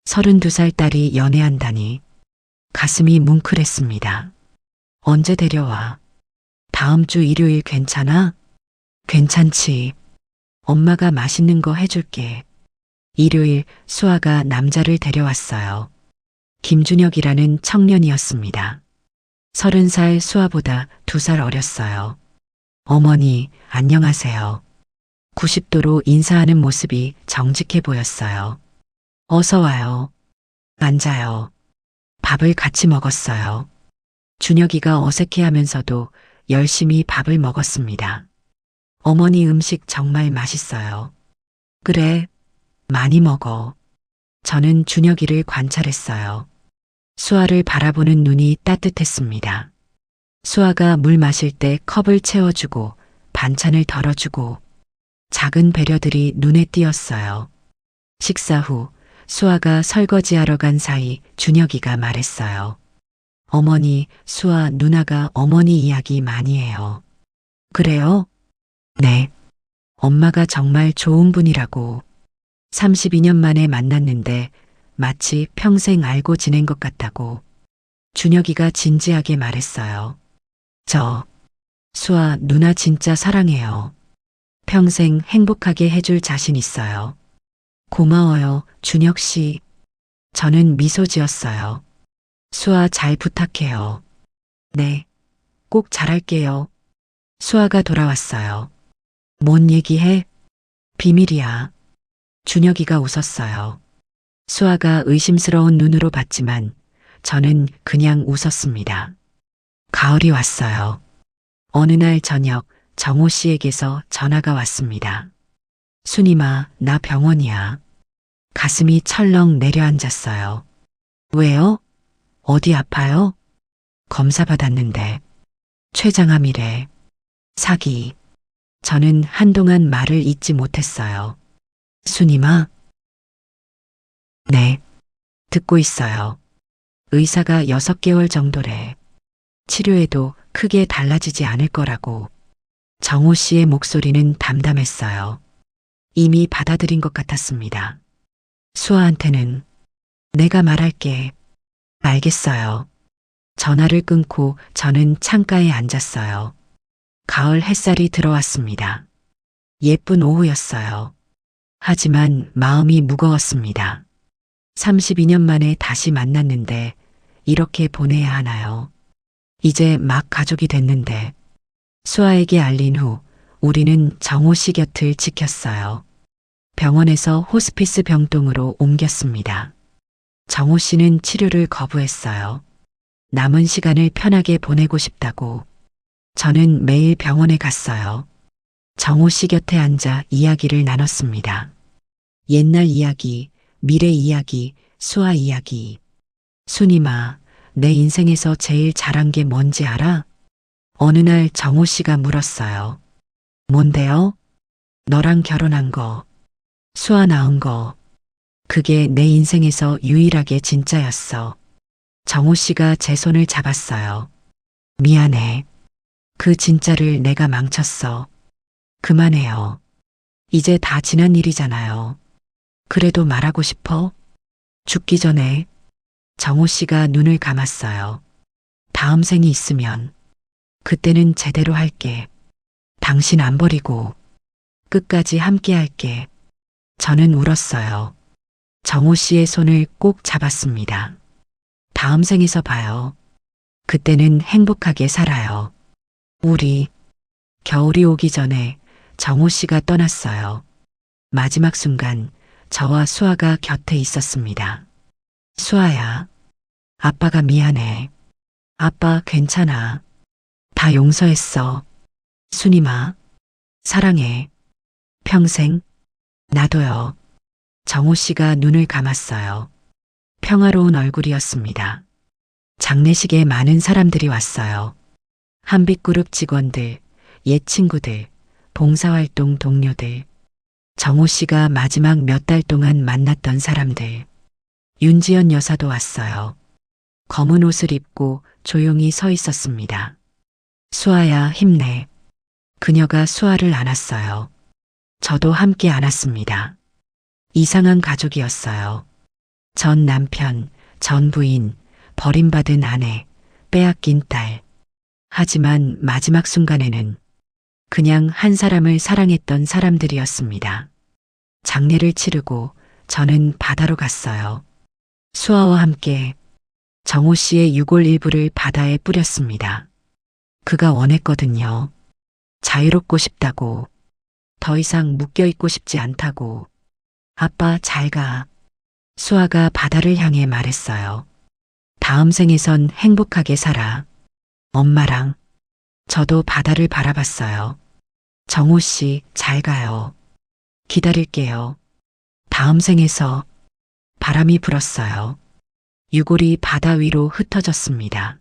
32살 딸이 연애한다니. 가슴이 뭉클했습니다. 언제 데려와? 다음 주 일요일 괜찮아? 괜찮지. 엄마가 맛있는 거 해줄게. 일요일 수아가 남자를 데려왔어요. 김준혁이라는 청년이었습니다. 30살 수아보다 2살 어렸어요. 어머니, 안녕하세요. 90도로 인사하는 모습이 정직해 보였어요. 어서 와요. 앉아요. 밥을 같이 먹었어요. 준혁이가 어색해하면서도 열심히 밥을 먹었습니다. 어머니 음식 정말 맛있어요. 그래, 많이 먹어. 저는 준혁이를 관찰했어요. 수아를 바라보는 눈이 따뜻했습니다. 수아가 물 마실 때 컵을 채워주고 반찬을 덜어주고 작은 배려들이 눈에 띄었어요. 식사 후 수아가 설거지하러 간 사이 준혁이가 말했어요. 어머니, 수아 누나가 어머니 이야기 많이 해요. 그래요? 네. 엄마가 정말 좋은 분이라고. 32년 만에 만났는데 마치 평생 알고 지낸 것 같다고. 준혁이가 진지하게 말했어요. 수아 누나 진짜 사랑해요. 평생 행복하게 해줄 자신 있어요. 고마워요, 준혁 씨. 저는 미소 지었어요. 수아 잘 부탁해요. 네, 꼭 잘할게요. 수아가 돌아왔어요. 뭔 얘기해? 비밀이야. 준혁이가 웃었어요. 수아가 의심스러운 눈으로 봤지만 저는 그냥 웃었습니다. 가을이 왔어요. 어느 날 저녁 정호 씨에게서 전화가 왔습니다. 순임아, 나 병원이야. 가슴이 철렁 내려앉았어요. 왜요? 어디 아파요? 검사 받았는데. 췌장암이래. 사기. 저는 한동안 말을 잇지 못했어요. 순임아? 네. 듣고 있어요. 의사가 6개월 정도래. 치료해도 크게 달라지지 않을 거라고. 정호 씨의 목소리는 담담했어요. 이미 받아들인 것 같았습니다. 수아한테는 내가 말할게. 알겠어요. 전화를 끊고 저는 창가에 앉았어요. 가을 햇살이 들어왔습니다. 예쁜 오후였어요. 하지만 마음이 무거웠습니다. 32년 만에 다시 만났는데 이렇게 보내야 하나요? 이제 막 가족이 됐는데 수아에게 알린 후 우리는 정호 씨 곁을 지켰어요. 병원에서 호스피스 병동으로 옮겼습니다. 정호 씨는 치료를 거부했어요. 남은 시간을 편하게 보내고 싶다고. 저는 매일 병원에 갔어요. 정호 씨 곁에 앉아 이야기를 나눴습니다. 옛날 이야기, 미래 이야기, 수아 이야기. 순이마, 내 인생에서 제일 잘한 게 뭔지 알아? 어느 날 정호 씨가 물었어요. 뭔데요? 너랑 결혼한 거, 수아 낳은 거. 그게 내 인생에서 유일하게 진짜였어. 정호 씨가 제 손을 잡았어요. 미안해. 그 진짜를 내가 망쳤어. 그만해요. 이제 다 지난 일이잖아요. 그래도 말하고 싶어? 죽기 전에 정호 씨가 눈을 감았어요. 다음 생이 있으면 그때는 제대로 할게. 당신 안 버리고 끝까지 함께 할게. 저는 울었어요. 정호 씨의 손을 꼭 잡았습니다. 다음 생에서 봐요. 그때는 행복하게 살아요. 우리 겨울이 오기 전에 정호 씨가 떠났어요. 마지막 순간 저와 수아가 곁에 있었습니다. 수아야, 아빠가 미안해. 아빠 괜찮아. 다 용서했어. 순이마, 사랑해. 평생. 나도요. 정호 씨가 눈을 감았어요. 평화로운 얼굴이었습니다. 장례식에 많은 사람들이 왔어요. 한빛그룹 직원들, 옛 친구들, 봉사활동 동료들, 정호 씨가 마지막 몇 달 동안 만났던 사람들, 윤지연 여사도 왔어요. 검은 옷을 입고 조용히 서 있었습니다. 수아야, 힘내. 그녀가 수아를 안았어요. 저도 함께 안았습니다. 이상한 가족이었어요. 전 남편, 전 부인, 버림받은 아내, 빼앗긴 딸. 하지만 마지막 순간에는 그냥 한 사람을 사랑했던 사람들이었습니다. 장례를 치르고 저는 바다로 갔어요. 수아와 함께 정호 씨의 유골 일부를 바다에 뿌렸습니다. 그가 원했거든요. 자유롭고 싶다고. 더 이상 묶여있고 싶지 않다고. 아빠 잘 가. 수아가 바다를 향해 말했어요. 다음 생에선 행복하게 살아. 엄마랑. 저도 바다를 바라봤어요. 정호 씨 잘 가요. 기다릴게요. 다음 생에서. 바람이 불었어요. 유골이 바다 위로 흩어졌습니다.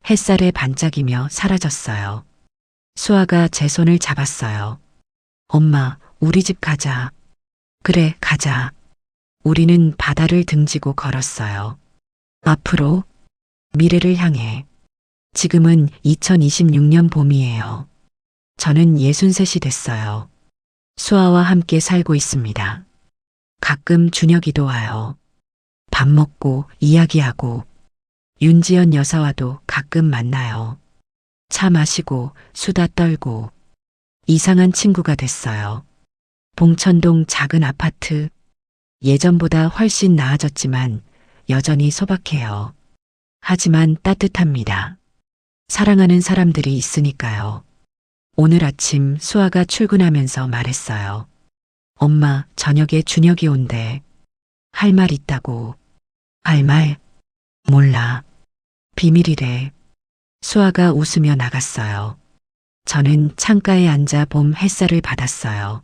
햇살에 반짝이며 사라졌어요. 수아가 제 손을 잡았어요. 엄마, 우리 집 가자. 그래, 가자. 우리는 바다를 등지고 걸었어요. 앞으로, 미래를 향해. 지금은 2026년 봄이에요. 저는 63이 됐어요. 수아와 함께 살고 있습니다. 가끔 준혁이도 와요. 밥 먹고 이야기하고. 윤지연 여사와도 가끔 만나요. 차 마시고 수다 떨고. 이상한 친구가 됐어요. 봉천동 작은 아파트. 예전보다 훨씬 나아졌지만 여전히 소박해요. 하지만 따뜻합니다. 사랑하는 사람들이 있으니까요. 오늘 아침 수아가 출근하면서 말했어요. 엄마, 저녁에 준혁이 온대. 할 말 있다고. 할 말? 몰라. 비밀이래. 수아가 웃으며 나갔어요. 저는 창가에 앉아 봄 햇살을 받았어요.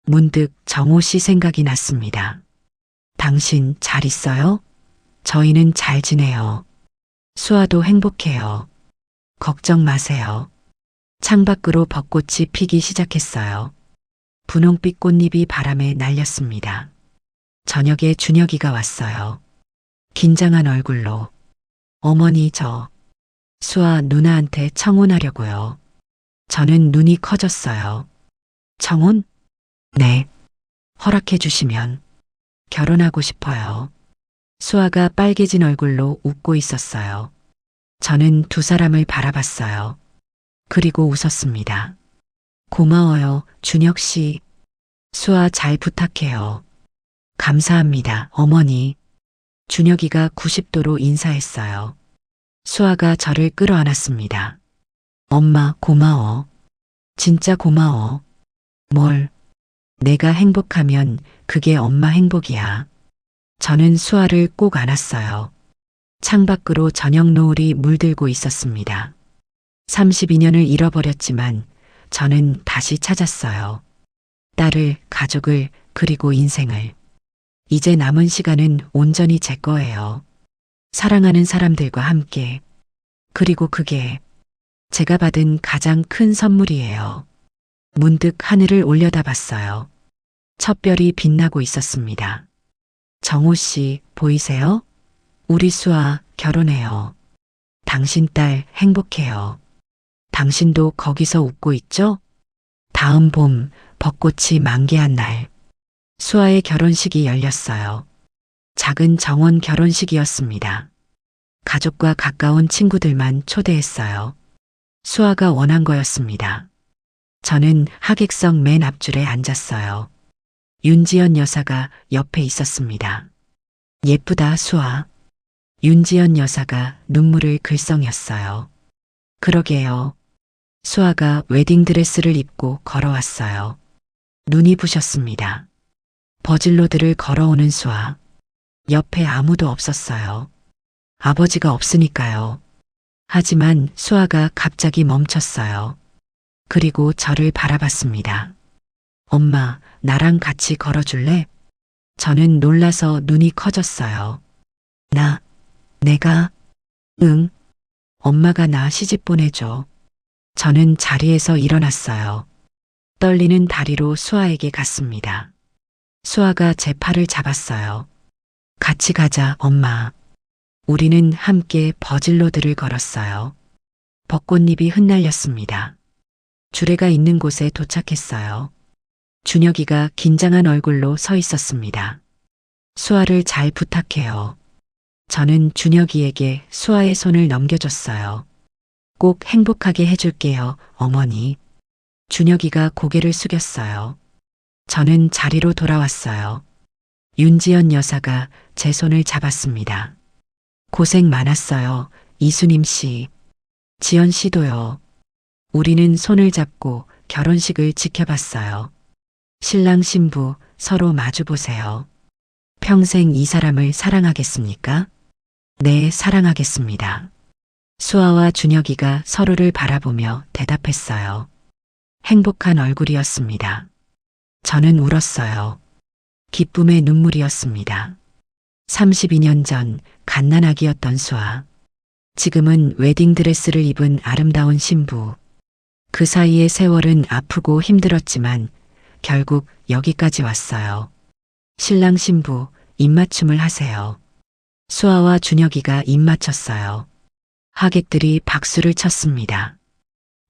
문득 정호 씨 생각이 났습니다. 당신 잘 있어요? 저희는 잘 지내요. 수아도 행복해요. 걱정 마세요. 창밖으로 벚꽃이 피기 시작했어요. 분홍빛 꽃잎이 바람에 날렸습니다. 저녁에 준혁이가 왔어요. 긴장한 얼굴로. 어머니 수아 누나한테 청혼하려고요. 저는 눈이 커졌어요. 청혼? 네. 허락해 주시면. 결혼하고 싶어요. 수아가 빨개진 얼굴로 웃고 있었어요. 저는 두 사람을 바라봤어요. 그리고 웃었습니다. 고마워요, 준혁 씨. 수아 잘 부탁해요. 감사합니다, 어머니. 준혁이가 90도로 인사했어요. 수아가 저를 끌어안았습니다. 엄마, 고마워. 진짜 고마워. 뭘? 내가 행복하면 그게 엄마 행복이야. 저는 수아를 꼭 안았어요. 창밖으로 저녁 노을이 물들고 있었습니다. 32년을 잃어버렸지만 저는 다시 찾았어요. 딸을, 가족을, 그리고 인생을. 이제 남은 시간은 온전히 제 거예요. 사랑하는 사람들과 함께. 그리고 그게 제가 받은 가장 큰 선물이에요. 문득 하늘을 올려다봤어요. 첫 별이 빛나고 있었습니다. 정호 씨, 보이세요? 우리 수아 결혼해요. 당신 딸 행복해요. 당신도 거기서 웃고 있죠? 다음 봄 벚꽃이 만개한 날. 수아의 결혼식이 열렸어요. 작은 정원 결혼식이었습니다. 가족과 가까운 친구들만 초대했어요. 수아가 원한 거였습니다. 저는 하객석 맨 앞줄에 앉았어요. 윤지연 여사가 옆에 있었습니다. 예쁘다, 수아. 윤지연 여사가 눈물을 글썽였어요. 그러게요. 수아가 웨딩드레스를 입고 걸어왔어요. 눈이 부셨습니다. 버질로드를 걸어오는 수아. 옆에 아무도 없었어요. 아버지가 없으니까요. 하지만 수아가 갑자기 멈췄어요. 그리고 저를 바라봤습니다. 엄마, 나랑 같이 걸어줄래? 저는 놀라서 눈이 커졌어요. 내가? 응. 엄마가 나 시집 보내줘. 저는 자리에서 일어났어요. 떨리는 다리로 수아에게 갔습니다. 수아가 제 팔을 잡았어요. 같이 가자, 엄마. 우리는 함께 버질로드를 걸었어요. 벚꽃잎이 흩날렸습니다. 주례가 있는 곳에 도착했어요. 준혁이가 긴장한 얼굴로 서 있었습니다. 수아를 잘 부탁해요. 저는 준혁이에게 수아의 손을 넘겨줬어요. 꼭 행복하게 해줄게요, 어머니. 준혁이가 고개를 숙였어요. 저는 자리로 돌아왔어요. 윤지연 여사가 제 손을 잡았습니다. 고생 많았어요, 이수님 씨. 지연 씨도요. 우리는 손을 잡고 결혼식을 지켜봤어요. 신랑 신부 서로 마주보세요. 평생 이 사람을 사랑하겠습니까? 네, 사랑하겠습니다. 수아와 준혁이가 서로를 바라보며 대답했어요. 행복한 얼굴이었습니다. 저는 울었어요. 기쁨의 눈물이었습니다. 32년 전 갓난아기였던 수아. 지금은 웨딩드레스를 입은 아름다운 신부. 그 사이의 세월은 아프고 힘들었지만 결국 여기까지 왔어요. 신랑 신부 입맞춤을 하세요. 수아와 준혁이가 입맞췄어요. 하객들이 박수를 쳤습니다.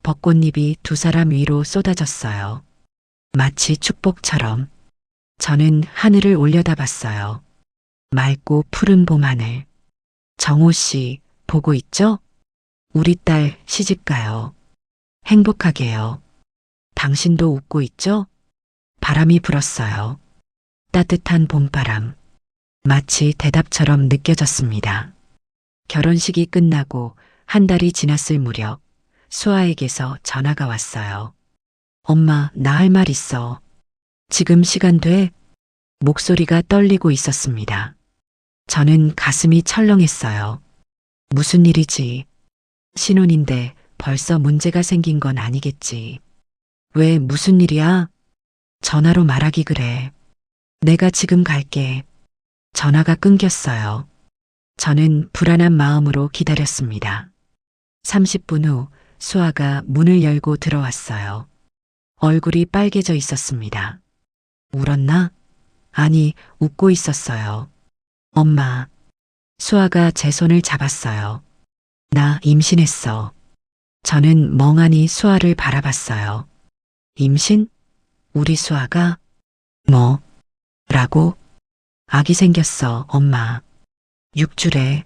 벚꽃잎이 두 사람 위로 쏟아졌어요. 마치 축복처럼. 저는 하늘을 올려다봤어요. 맑고 푸른 봄하늘. 정호 씨, 보고 있죠? 우리 딸 시집가요. 행복하게요. 당신도 웃고 있죠? 바람이 불었어요. 따뜻한 봄바람. 마치 대답처럼 느껴졌습니다. 결혼식이 끝나고 한 달이 지났을 무렵 수아에게서 전화가 왔어요. 엄마, 나 할 말 있어. 지금 시간 돼? 목소리가 떨리고 있었습니다. 저는 가슴이 철렁했어요. 무슨 일이지? 신혼인데 벌써 문제가 생긴 건 아니겠지. 왜 무슨 일이야? 전화로 말하기 그래. 내가 지금 갈게. 전화가 끊겼어요. 저는 불안한 마음으로 기다렸습니다. 30분 후 수아가 문을 열고 들어왔어요. 얼굴이 빨개져 있었습니다. 울었나? 아니, 웃고 있었어요. 엄마. 수아가 제 손을 잡았어요. 나 임신했어. 저는 멍하니 수아를 바라봤어요. 임신? 우리 수아가? 뭐? 라고? 아기 생겼어, 엄마. 6주래.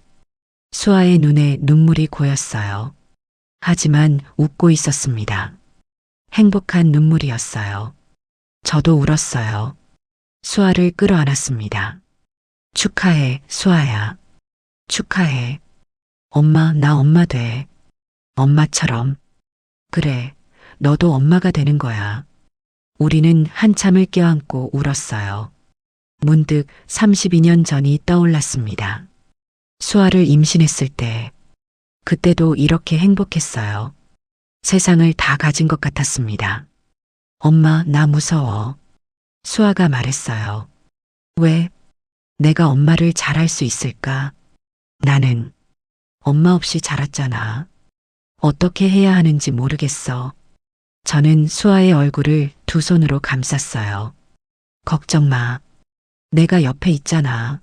수아의 눈에 눈물이 고였어요. 하지만 웃고 있었습니다. 행복한 눈물이었어요. 저도 울었어요. 수아를 끌어안았습니다. 축하해, 수아야. 축하해. 엄마, 나 엄마 돼. 엄마처럼. 그래, 너도 엄마가 되는 거야. 우리는 한참을 껴안고 울었어요. 문득 32년 전이 떠올랐습니다. 수아를 임신했을 때, 그때도 이렇게 행복했어요. 세상을 다 가진 것 같았습니다. 엄마, 나 무서워. 수아가 말했어요. 왜? 내가 엄마를 잘할 수 있을까? 나는 엄마 없이 자랐잖아. 어떻게 해야 하는지 모르겠어. 저는 수아의 얼굴을 두 손으로 감쌌어요. 걱정 마. 내가 옆에 있잖아.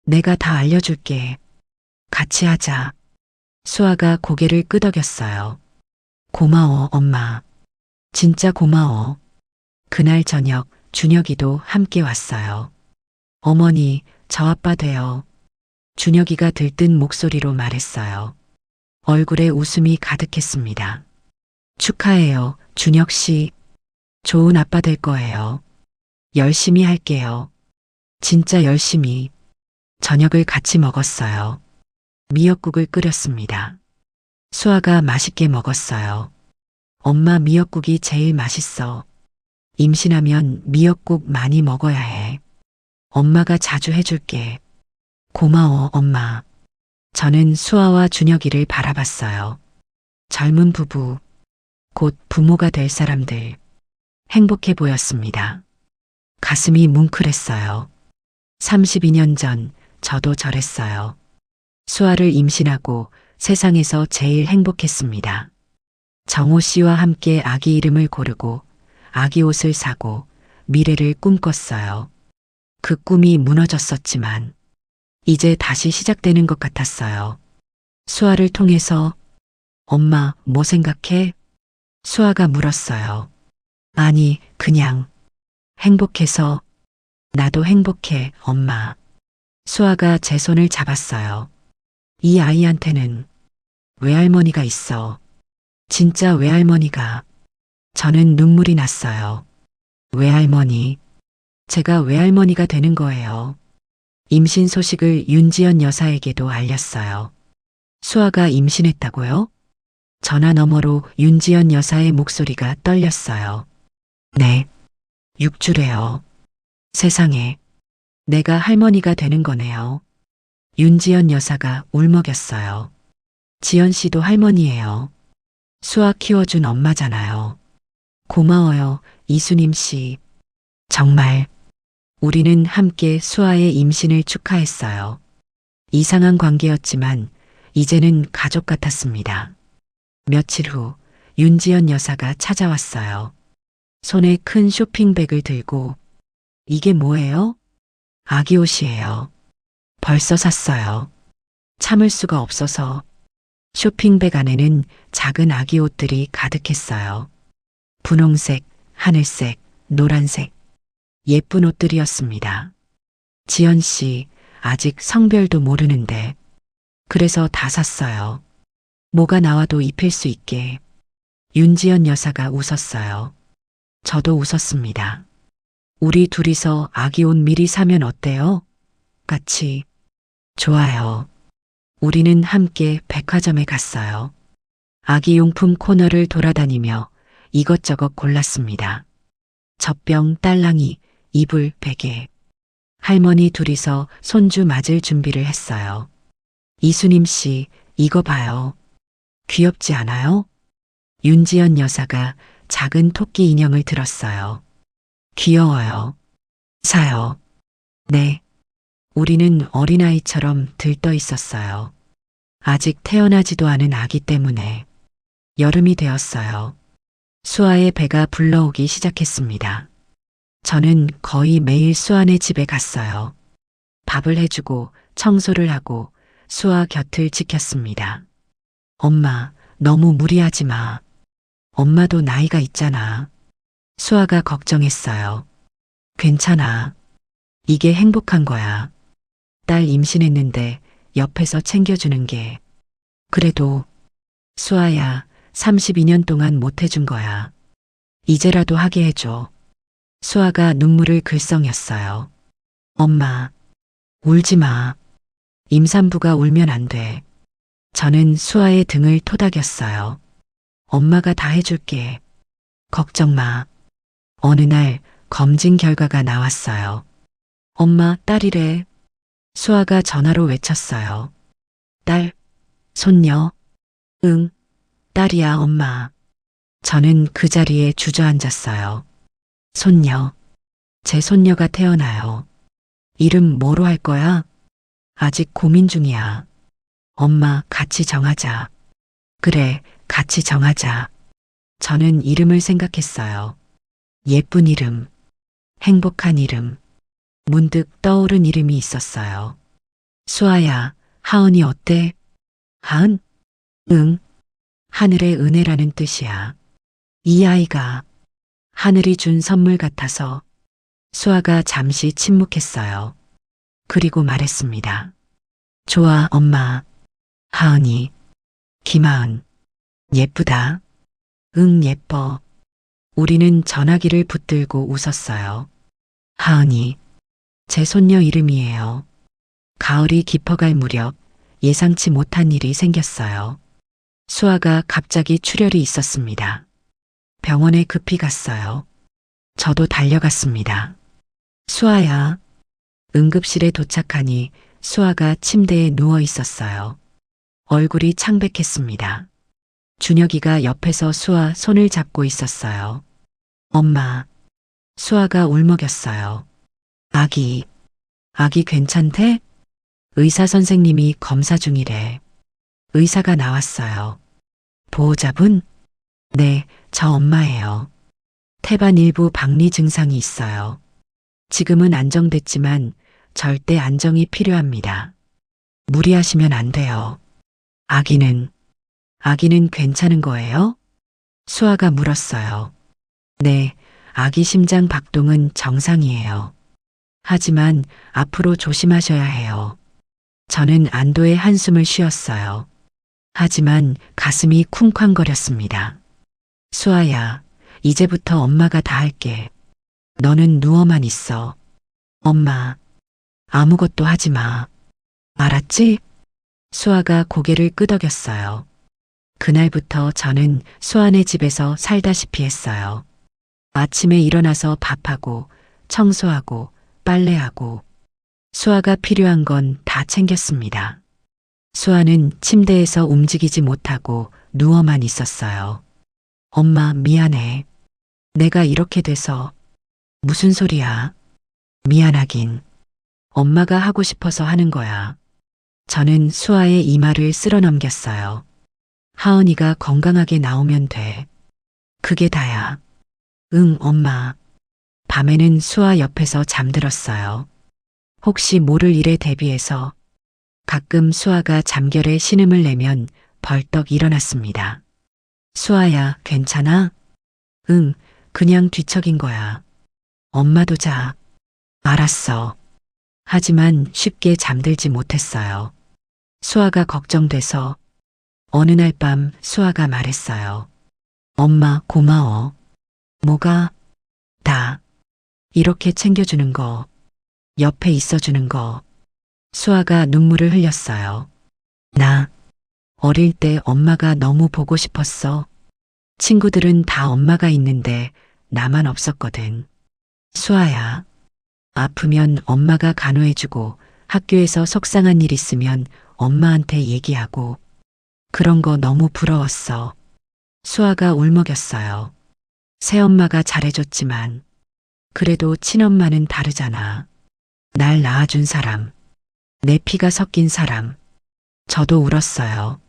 내가 다 알려줄게. 같이 하자. 수아가 고개를 끄덕였어요. 고마워, 엄마. 진짜 고마워. 그날 저녁 준혁이도 함께 왔어요. 어머니, 저 아빠 돼요. 준혁이가 들뜬 목소리로 말했어요. 얼굴에 웃음이 가득했습니다. 축하해요, 준혁 씨. 좋은 아빠 될 거예요. 열심히 할게요. 진짜 열심히. 저녁을 같이 먹었어요. 미역국을 끓였습니다. 수아가 맛있게 먹었어요. 엄마 미역국이 제일 맛있어. 임신하면 미역국 많이 먹어야 해. 엄마가 자주 해줄게. 고마워, 엄마. 저는 수아와 준혁이를 바라봤어요. 젊은 부부, 곧 부모가 될 사람들. 행복해 보였습니다. 가슴이 뭉클했어요. 32년 전 저도 저랬어요. 수아를 임신하고 세상에서 제일 행복했습니다. 정호 씨와 함께 아기 이름을 고르고 아기 옷을 사고 미래를 꿈꿨어요. 그 꿈이 무너졌었지만 이제 다시 시작되는 것 같았어요. 수아를 통해서 엄마, 뭐 생각해? 수아가 물었어요. 아니, 그냥 행복해서. 나도 행복해, 엄마. 수아가 제 손을 잡았어요. 이 아이한테는 외할머니가 있어. 진짜 외할머니가. 저는 눈물이 났어요. 외할머니. 제가 외할머니가 되는 거예요. 임신 소식을 윤지연 여사에게도 알렸어요. 수아가 임신했다고요? 전화 너머로 윤지연 여사의 목소리가 떨렸어요. 네. 6주래요. 세상에. 내가 할머니가 되는 거네요. 윤지연 여사가 울먹였어요. 지연 씨도 할머니예요. 수아 키워준 엄마잖아요. 고마워요, 이수님 씨. 정말. 우리는 함께 수아의 임신을 축하했어요. 이상한 관계였지만 이제는 가족 같았습니다. 며칠 후 윤지연 여사가 찾아왔어요. 손에 큰 쇼핑백을 들고 이게 뭐예요? 아기 옷이에요. 벌써 샀어요. 참을 수가 없어서. 쇼핑백 안에는 작은 아기 옷들이 가득했어요. 분홍색, 하늘색, 노란색. 예쁜 옷들이었습니다. 지연 씨, 아직 성별도 모르는데. 그래서 다 샀어요. 뭐가 나와도 입힐 수 있게. 윤지연 여사가 웃었어요. 저도 웃었습니다. 우리 둘이서 아기 옷 미리 사면 어때요? 같이. 좋아요. 우리는 함께 백화점에 갔어요. 아기 용품 코너를 돌아다니며 이것저것 골랐습니다. 젖병, 딸랑이, 이불, 베개. 할머니 둘이서 손주 맞을 준비를 했어요. 이수님 씨, 이거 봐요. 귀엽지 않아요? 윤지연 여사가 작은 토끼 인형을 들었어요. 귀여워요. 사요. 네. 우리는 어린아이처럼 들떠 있었어요. 아직 태어나지도 않은 아기 때문에. 여름이 되었어요. 수아의 배가 불러오기 시작했습니다. 저는 거의 매일 수아네 집에 갔어요. 밥을 해주고 청소를 하고 수아 곁을 지켰습니다. 엄마, 너무 무리하지 마. 엄마도 나이가 있잖아. 수아가 걱정했어요. 괜찮아. 이게 행복한 거야. 딸 임신했는데 옆에서 챙겨주는 게. 그래도 수아야, 32년 동안 못 해준 거야. 이제라도 하게 해줘. 수아가 눈물을 글썽였어요. 엄마, 울지 마. 임산부가 울면 안 돼. 저는 수아의 등을 토닥였어요. 엄마가 다 해줄게. 걱정 마. 어느 날 검진 결과가 나왔어요. 엄마, 딸이래. 수아가 전화로 외쳤어요. 딸, 손녀. 응, 딸이야, 엄마. 저는 그 자리에 주저앉았어요. 손녀. 제 손녀가 태어나요. 이름 뭐로 할 거야? 아직 고민 중이야. 엄마, 같이 정하자. 그래, 같이 정하자. 저는 이름을 생각했어요. 예쁜 이름, 행복한 이름, 문득 떠오른 이름이 있었어요. 수아야, 하은이 어때? 하은? 응, 하늘의 은혜라는 뜻이야. 이 아이가 하늘이 준 선물 같아서. 수아가 잠시 침묵했어요. 그리고 말했습니다. 좋아, 엄마. 하은이. 김하은. 예쁘다. 응, 예뻐. 우리는 전화기를 붙들고 웃었어요. 하은이. 제 손녀 이름이에요. 가을이 깊어갈 무렵 예상치 못한 일이 생겼어요. 수아가 갑자기 출혈이 있었습니다. 병원에 급히 갔어요. 저도 달려갔습니다. 수아야. 응급실에 도착하니 수아가 침대에 누워 있었어요. 얼굴이 창백했습니다. 준혁이가 옆에서 수아 손을 잡고 있었어요. 엄마. 수아가 울먹였어요. 아기 괜찮대? 의사 선생님이 검사 중이래. 의사가 나왔어요. 보호자분? 네, 저 엄마예요. 태반 일부 박리 증상이 있어요. 지금은 안정됐지만 절대 안정이 필요합니다. 무리하시면 안 돼요. 아기는 괜찮은 거예요? 수아가 물었어요. 네, 아기 심장 박동은 정상이에요. 하지만 앞으로 조심하셔야 해요. 저는 안도의 한숨을 쉬었어요. 하지만 가슴이 쿵쾅거렸습니다. 수아야, 이제부터 엄마가 다 할게. 너는 누워만 있어. 엄마, 아무것도 하지 마. 알았지? 수아가 고개를 끄덕였어요. 그날부터 저는 수아네 집에서 살다시피 했어요. 아침에 일어나서 밥하고, 청소하고, 빨래하고, 수아가 필요한 건 다 챙겼습니다. 수아는 침대에서 움직이지 못하고 누워만 있었어요. 엄마, 미안해. 내가 이렇게 돼서. 무슨 소리야? 미안하긴. 엄마가 하고 싶어서 하는 거야. 저는 수아의 이마를 쓸어 넘겼어요. 하은이가 건강하게 나오면 돼. 그게 다야. 응, 엄마. 밤에는 수아 옆에서 잠들었어요. 혹시 모를 일에 대비해서 가끔 수아가 잠결에 신음을 내면 벌떡 일어났습니다. 수아야, 괜찮아? 응, 그냥 뒤척인 거야. 엄마도 자. 알았어. 하지만 쉽게 잠들지 못했어요. 수아가 걱정돼서 어느 날 밤 수아가 말했어요. 엄마, 고마워. 뭐가? 다. 이렇게 챙겨주는 거. 옆에 있어주는 거. 수아가 눈물을 흘렸어요. 나 어릴 때 엄마가 너무 보고 싶었어. 친구들은 다 엄마가 있는데 나만 없었거든. 수아야. 아프면 엄마가 간호해주고 학교에서 속상한 일 있으면 엄마한테 얘기하고 그런 거 너무 부러웠어. 수아가 울먹였어요. 새엄마가 잘해줬지만 그래도 친엄마는 다르잖아. 날 낳아준 사람. 내 피가 섞인 사람. 저도 울었어요.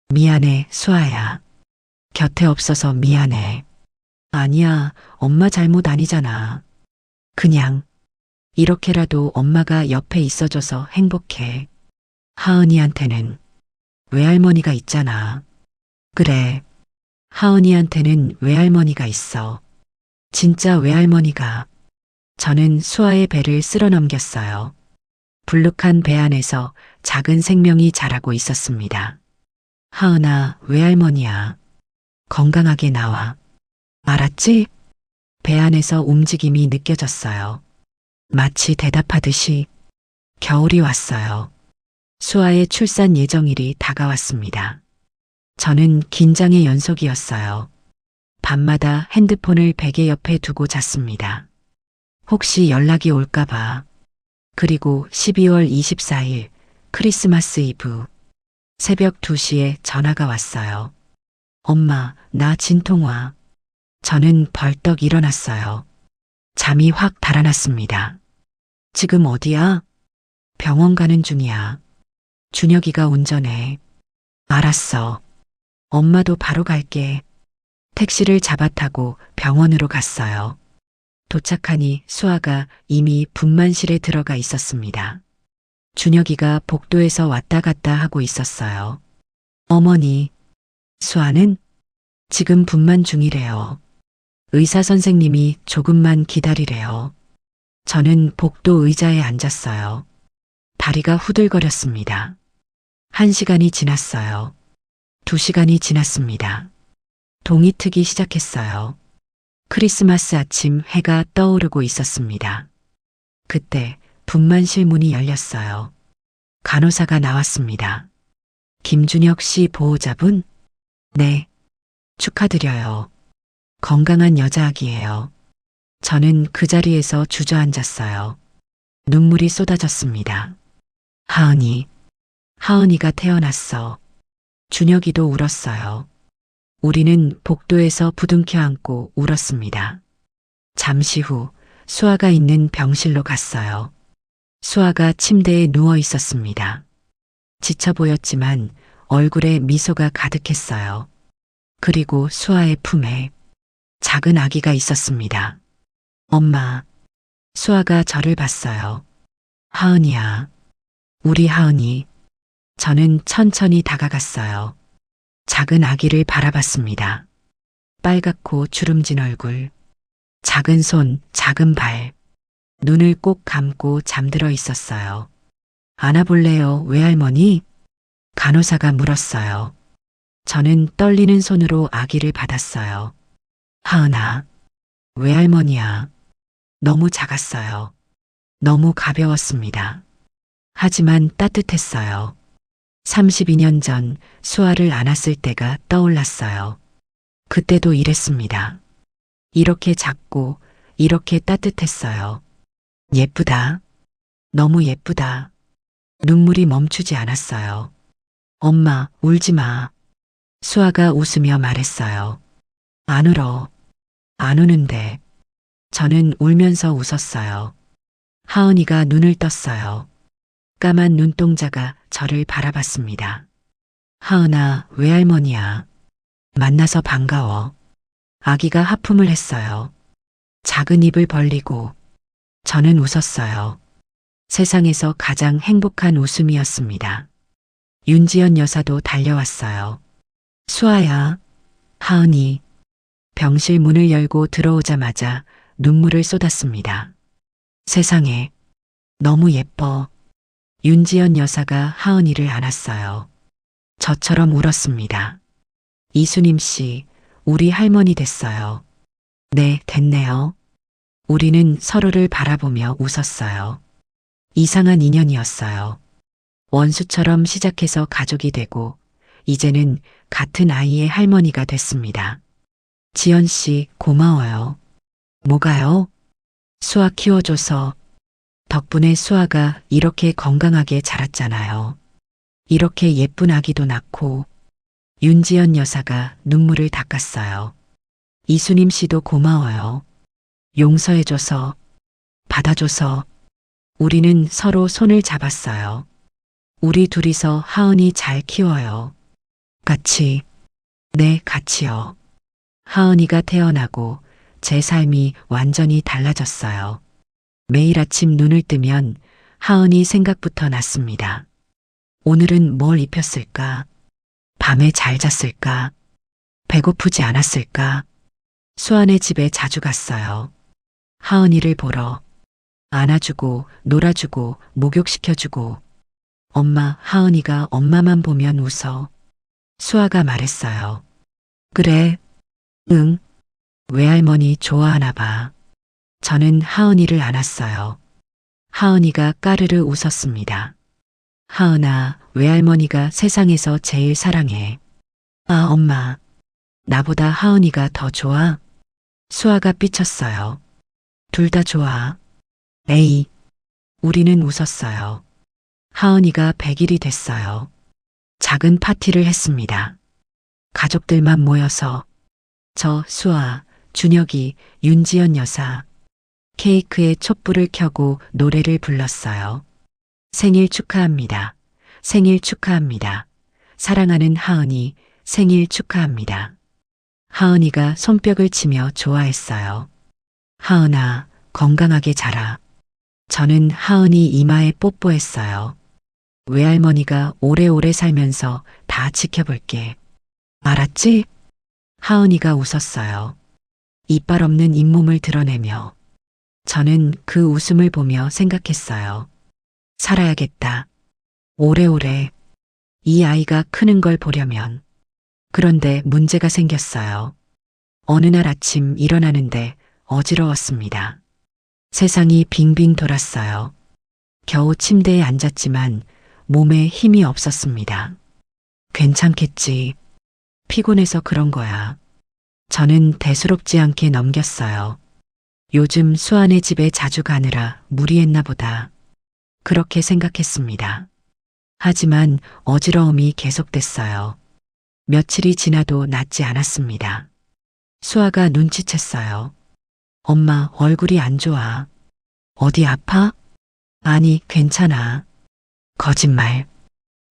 미안해, 수아야. 곁에 없어서 미안해. 아니야, 엄마 잘못 아니잖아. 그냥 이렇게라도 엄마가 옆에 있어줘서 행복해. 하은이한테는 외할머니가 있잖아. 그래, 하은이한테는 외할머니가 있어. 진짜 외할머니가. 저는 수아의 배를 쓸어 넘겼어요. 불룩한 배 안에서 작은 생명이 자라고 있었습니다. 하은아, 외할머니야. 건강하게 나와. 알았지? 배 안에서 움직임이 느껴졌어요. 마치 대답하듯이 겨울이 왔어요. 수아의 출산 예정일이 다가왔습니다. 저는 긴장의 연속이었어요. 밤마다 핸드폰을 베개 옆에 두고 잤습니다. 혹시 연락이 올까봐. 그리고 12월 24일 크리스마스 이브 새벽 2시에 전화가 왔어요. 엄마, 나 진통와. 저는 벌떡 일어났어요. 잠이 확 달아났습니다. 지금 어디야? 병원 가는 중이야. 준혁이가 운전해. 알았어. 엄마도 바로 갈게. 택시를 잡아 타고 병원으로 갔어요. 도착하니 수아가 이미 분만실에 들어가 있었습니다. 준혁이가 복도에서 왔다 갔다 하고 있었어요. 어머니, 수아는 지금 분만 중이래요. 의사 선생님이 조금만 기다리래요. 저는 복도 의자에 앉았어요. 다리가 후들거렸습니다. 1시간이 지났어요. 2시간이 지났습니다. 동이 트기 시작했어요. 크리스마스 아침 해가 떠오르고 있었습니다. 그때 분만실 문이 열렸어요. 간호사가 나왔습니다. 김준혁 씨 보호자분? 네. 축하드려요. 건강한 여자아기예요. 저는 그 자리에서 주저앉았어요. 눈물이 쏟아졌습니다. 하은이가 태어났어. 준혁이도 울었어요. 우리는 복도에서 부둥켜 안고 울었습니다. 잠시 후 수아가 있는 병실로 갔어요. 수아가 침대에 누워 있었습니다. 지쳐 보였지만 얼굴에 미소가 가득했어요. 그리고 수아의 품에 작은 아기가 있었습니다. 엄마, 수아가 저를 봤어요. 하은이야, 우리 하은이. 저는 천천히 다가갔어요. 작은 아기를 바라봤습니다. 빨갛고 주름진 얼굴, 작은 손, 작은 발, 눈을 꼭 감고 잠들어 있었어요. 안아볼래요, 외할머니? 간호사가 물었어요. 저는 떨리는 손으로 아기를 받았어요. 하은아, 외할머니야. 너무 작았어요. 너무 가벼웠습니다. 하지만 따뜻했어요. 32년 전 수아를 안았을 때가 떠올랐어요. 그때도 이랬습니다. 이렇게 작고 이렇게 따뜻했어요. 예쁘다. 너무 예쁘다. 눈물이 멈추지 않았어요. 엄마, 울지 마. 수아가 웃으며 말했어요. 안 울어. 안 우는데. 저는 울면서 웃었어요. 하은이가 눈을 떴어요. 까만 눈동자가 저를 바라봤습니다. 하은아, 외할머니야. 만나서 반가워. 아기가 하품을 했어요. 작은 입을 벌리고 저는 웃었어요. 세상에서 가장 행복한 웃음이었습니다. 윤지연 여사도 달려왔어요. 수아야, 하은이. 병실 문을 열고 들어오자마자 눈물을 쏟았습니다. 세상에, 너무 예뻐. 윤지연 여사가 하은이를 안았어요. 저처럼 울었습니다. 이수님 씨, 우리 할머니 됐어요. 네, 됐네요. 우리는 서로를 바라보며 웃었어요. 이상한 인연이었어요. 원수처럼 시작해서 가족이 되고, 이제는 같은 아이의 할머니가 됐습니다. 지연 씨, 고마워요. 뭐가요? 수아 키워줘서. 덕분에 수아가 이렇게 건강하게 자랐잖아요. 이렇게 예쁜 아기도 낳고. 윤지연 여사가 눈물을 닦았어요. 이수님 씨도 고마워요. 용서해줘서, 받아줘서. 우리는 서로 손을 잡았어요. 우리 둘이서 하은이 잘 키워요. 같이. 네, 같이요. 하은이가 태어나고 제 삶이 완전히 달라졌어요. 매일 아침 눈을 뜨면 하은이 생각부터 났습니다. 오늘은 뭘 입혔을까? 밤에 잘 잤을까? 배고프지 않았을까? 수아네 집에 자주 갔어요. 하은이를 보러. 안아주고, 놀아주고, 목욕시켜주고. 엄마, 하은이가 엄마만 보면 웃어. 수아가 말했어요. 그래, 응. 외할머니 좋아하나 봐. 저는 하은이를 안았어요. 하은이가 까르르 웃었습니다. 하은아, 외할머니가 세상에서 제일 사랑해. 아, 엄마. 나보다 하은이가 더 좋아? 수아가 삐쳤어요. 둘 다 좋아. 에이. 우리는 웃었어요. 하은이가 100일이 됐어요. 작은 파티를 했습니다. 가족들만 모여서 저, 수아, 준혁이, 윤지연 여사, 케이크에 촛불을 켜고 노래를 불렀어요. 생일 축하합니다. 생일 축하합니다. 사랑하는 하은이, 생일 축하합니다. 하은이가 손뼉을 치며 좋아했어요. 하은아, 건강하게 자라. 저는 하은이 이마에 뽀뽀했어요. 외할머니가 오래오래 살면서 다 지켜볼게. 알았지? 하은이가 웃었어요. 이빨 없는 잇몸을 드러내며. 저는 그 웃음을 보며 생각했어요. 살아야겠다. 오래오래. 이 아이가 크는 걸 보려면. 그런데 문제가 생겼어요. 어느 날 아침 일어나는데 어지러웠습니다. 세상이 빙빙 돌았어요. 겨우 침대에 앉았지만 몸에 힘이 없었습니다. 괜찮겠지. 피곤해서 그런 거야. 저는 대수롭지 않게 넘겼어요. 요즘 수아네 집에 자주 가느라 무리했나 보다. 그렇게 생각했습니다. 하지만 어지러움이 계속됐어요. 며칠이 지나도 낫지 않았습니다. 수아가 눈치챘어요. 엄마, 얼굴이 안 좋아. 어디 아파? 아니, 괜찮아. 거짓말.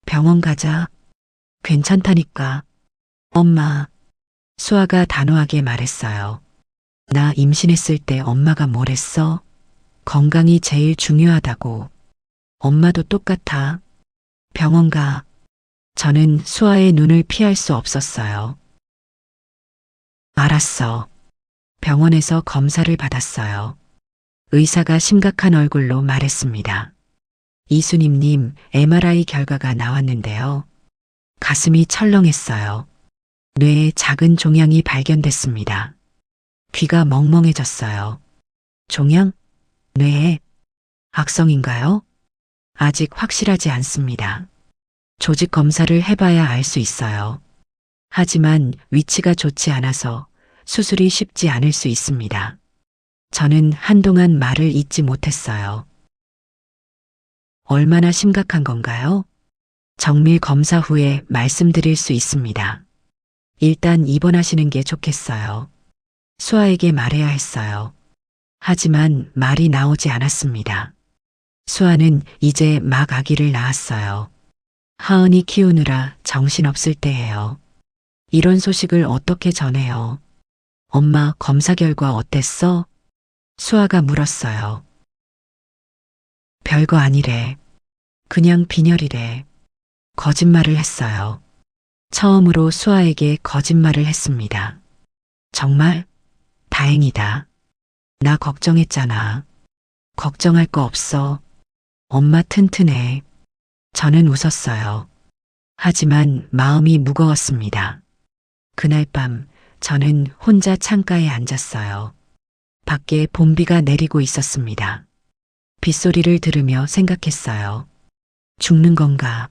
병원 가자. 괜찮다니까. 엄마. 수아가 단호하게 말했어요. 나 임신했을 때 엄마가 뭘 했어? 건강이 제일 중요하다고. 엄마도 똑같아. 병원 가. 저는 수아의 눈을 피할 수 없었어요. 알았어. 병원에서 검사를 받았어요. 의사가 심각한 얼굴로 말했습니다. 이수님님, MRI 결과가 나왔는데요. 가슴이 철렁했어요. 뇌에 작은 종양이 발견됐습니다. 귀가 멍멍해졌어요. 종양? 뇌에? 악성인가요? 아직 확실하지 않습니다. 조직 검사를 해봐야 알 수 있어요. 하지만 위치가 좋지 않아서 수술이 쉽지 않을 수 있습니다. 저는 한동안 말을 잇지 못했어요. 얼마나 심각한 건가요? 정밀 검사 후에 말씀드릴 수 있습니다. 일단 입원하시는 게 좋겠어요. 수아에게 말해야 했어요. 하지만 말이 나오지 않았습니다. 수아는 이제 막 아기를 낳았어요. 하은이 키우느라 정신없을 때예요. 이런 소식을 어떻게 전해요? 엄마, 검사 결과 어땠어? 수아가 물었어요. 별거 아니래. 그냥 빈혈이래. 거짓말을 했어요. 처음으로 수아에게 거짓말을 했습니다. 정말? 다행이다. 나 걱정했잖아. 걱정할 거 없어. 엄마 튼튼해. 저는 웃었어요. 하지만 마음이 무거웠습니다. 그날 밤 저는 혼자 창가에 앉았어요. 밖에 봄비가 내리고 있었습니다. 빗소리를 들으며 생각했어요. 죽는 건가?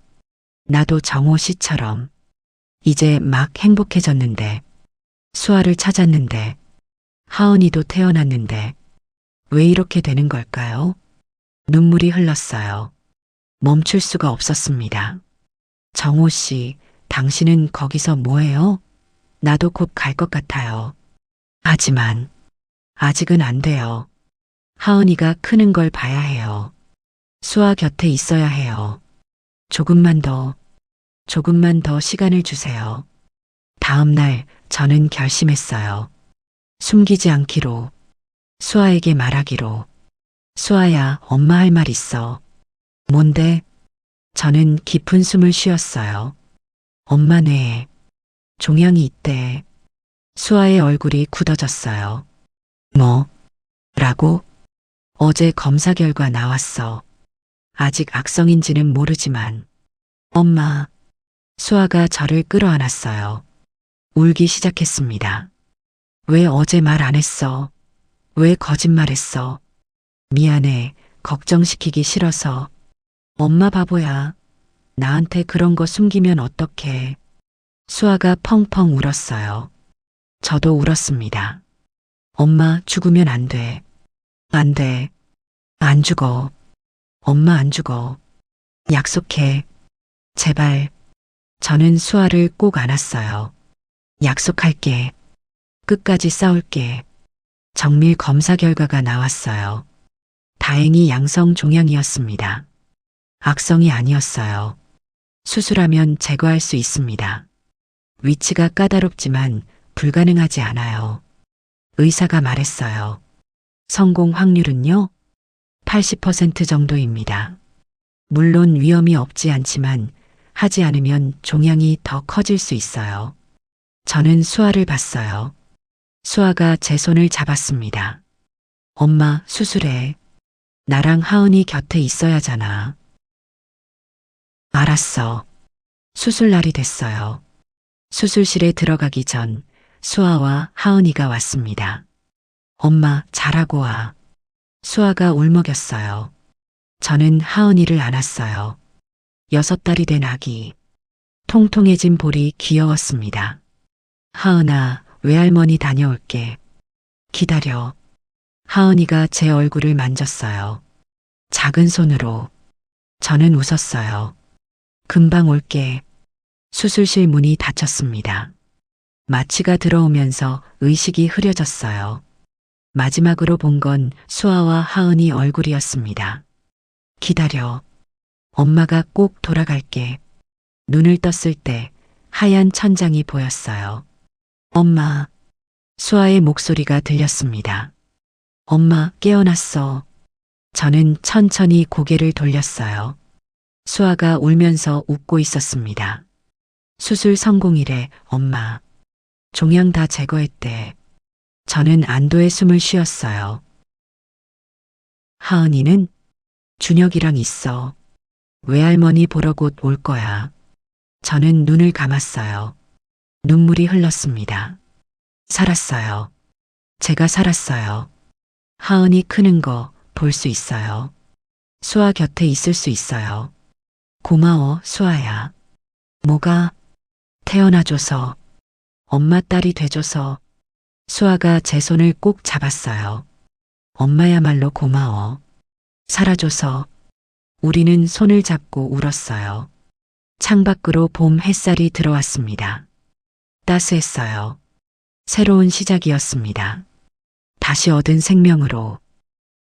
나도 정호 씨처럼. 이제 막 행복해졌는데, 수아를 찾았는데, 하은이도 태어났는데, 왜 이렇게 되는 걸까요? 눈물이 흘렀어요. 멈출 수가 없었습니다. 정호 씨, 당신은 거기서 뭐해요? 나도 곧 갈 것 같아요. 하지만, 아직은 안 돼요. 하은이가 크는 걸 봐야 해요. 수아 곁에 있어야 해요. 조금만 더 시간을 주세요. 다음 날 저는 결심했어요. 숨기지 않기로, 수아에게 말하기로. 수아야, 엄마 할 말 있어. 뭔데? 저는 깊은 숨을 쉬었어요. 엄마 뇌에 종양이 있대. 수아의 얼굴이 굳어졌어요. 뭐? 라고? 어제 검사 결과 나왔어. 아직 악성인지는 모르지만. 엄마. 수아가 저를 끌어안았어요. 울기 시작했습니다. 왜 어제 말 안 했어? 왜 거짓말했어? 미안해. 걱정시키기 싫어서. 엄마 바보야. 나한테 그런 거 숨기면 어떡해. 수아가 펑펑 울었어요. 저도 울었습니다. 엄마 죽으면 안 돼. 안 돼. 안 죽어. 엄마 안 죽어. 약속해. 제발. 저는 수아를 꼭 안았어요. 약속할게. 끝까지 싸울게. 정밀 검사 결과가 나왔어요. 다행히 양성 종양이었습니다. 악성이 아니었어요. 수술하면 제거할 수 있습니다. 위치가 까다롭지만 불가능하지 않아요. 의사가 말했어요. 성공 확률은요? 80% 정도입니다. 물론 위험이 없지 않지만 하지 않으면 종양이 더 커질 수 있어요. 저는 수아를 봤어요. 수아가 제 손을 잡았습니다. 엄마, 수술해. 나랑 하은이 곁에 있어야잖아. 알았어. 수술 날이 됐어요. 수술실에 들어가기 전 수아와 하은이가 왔습니다. 엄마, 잘하고 와. 수아가 울먹였어요. 저는 하은이를 안았어요. 6달이 된 아기. 통통해진 볼이 귀여웠습니다. 하은아, 외할머니 다녀올게. 기다려. 하은이가 제 얼굴을 만졌어요. 작은 손으로. 저는 웃었어요. 금방 올게. 수술실 문이 닫혔습니다. 마취가 들어오면서 의식이 흐려졌어요. 마지막으로 본 건 수아와 하은이 얼굴이었습니다. 기다려. 엄마가 꼭 돌아갈게. 눈을 떴을 때 하얀 천장이 보였어요. 엄마. 수아의 목소리가 들렸습니다. 엄마, 깨어났어. 저는 천천히 고개를 돌렸어요. 수아가 울면서 웃고 있었습니다. 수술 성공이래, 엄마. 종양 다 제거했대. 저는 안도의 숨을 쉬었어요. 하은이는? 준혁이랑 있어. 외할머니 보러 곧 올 거야. 저는 눈을 감았어요. 눈물이 흘렀습니다. 살았어요. 제가 살았어요. 하은이 크는 거 볼 수 있어요. 수아 곁에 있을 수 있어요. 고마워, 수아야. 뭐가? 태어나줘서. 엄마 딸이 돼줘서. 수아가 제 손을 꼭 잡았어요. 엄마야말로 고마워. 살아줘서. 우리는 손을 잡고 울었어요. 창밖으로 봄 햇살이 들어왔습니다. 따스했어요. 새로운 시작이었습니다. 다시 얻은 생명으로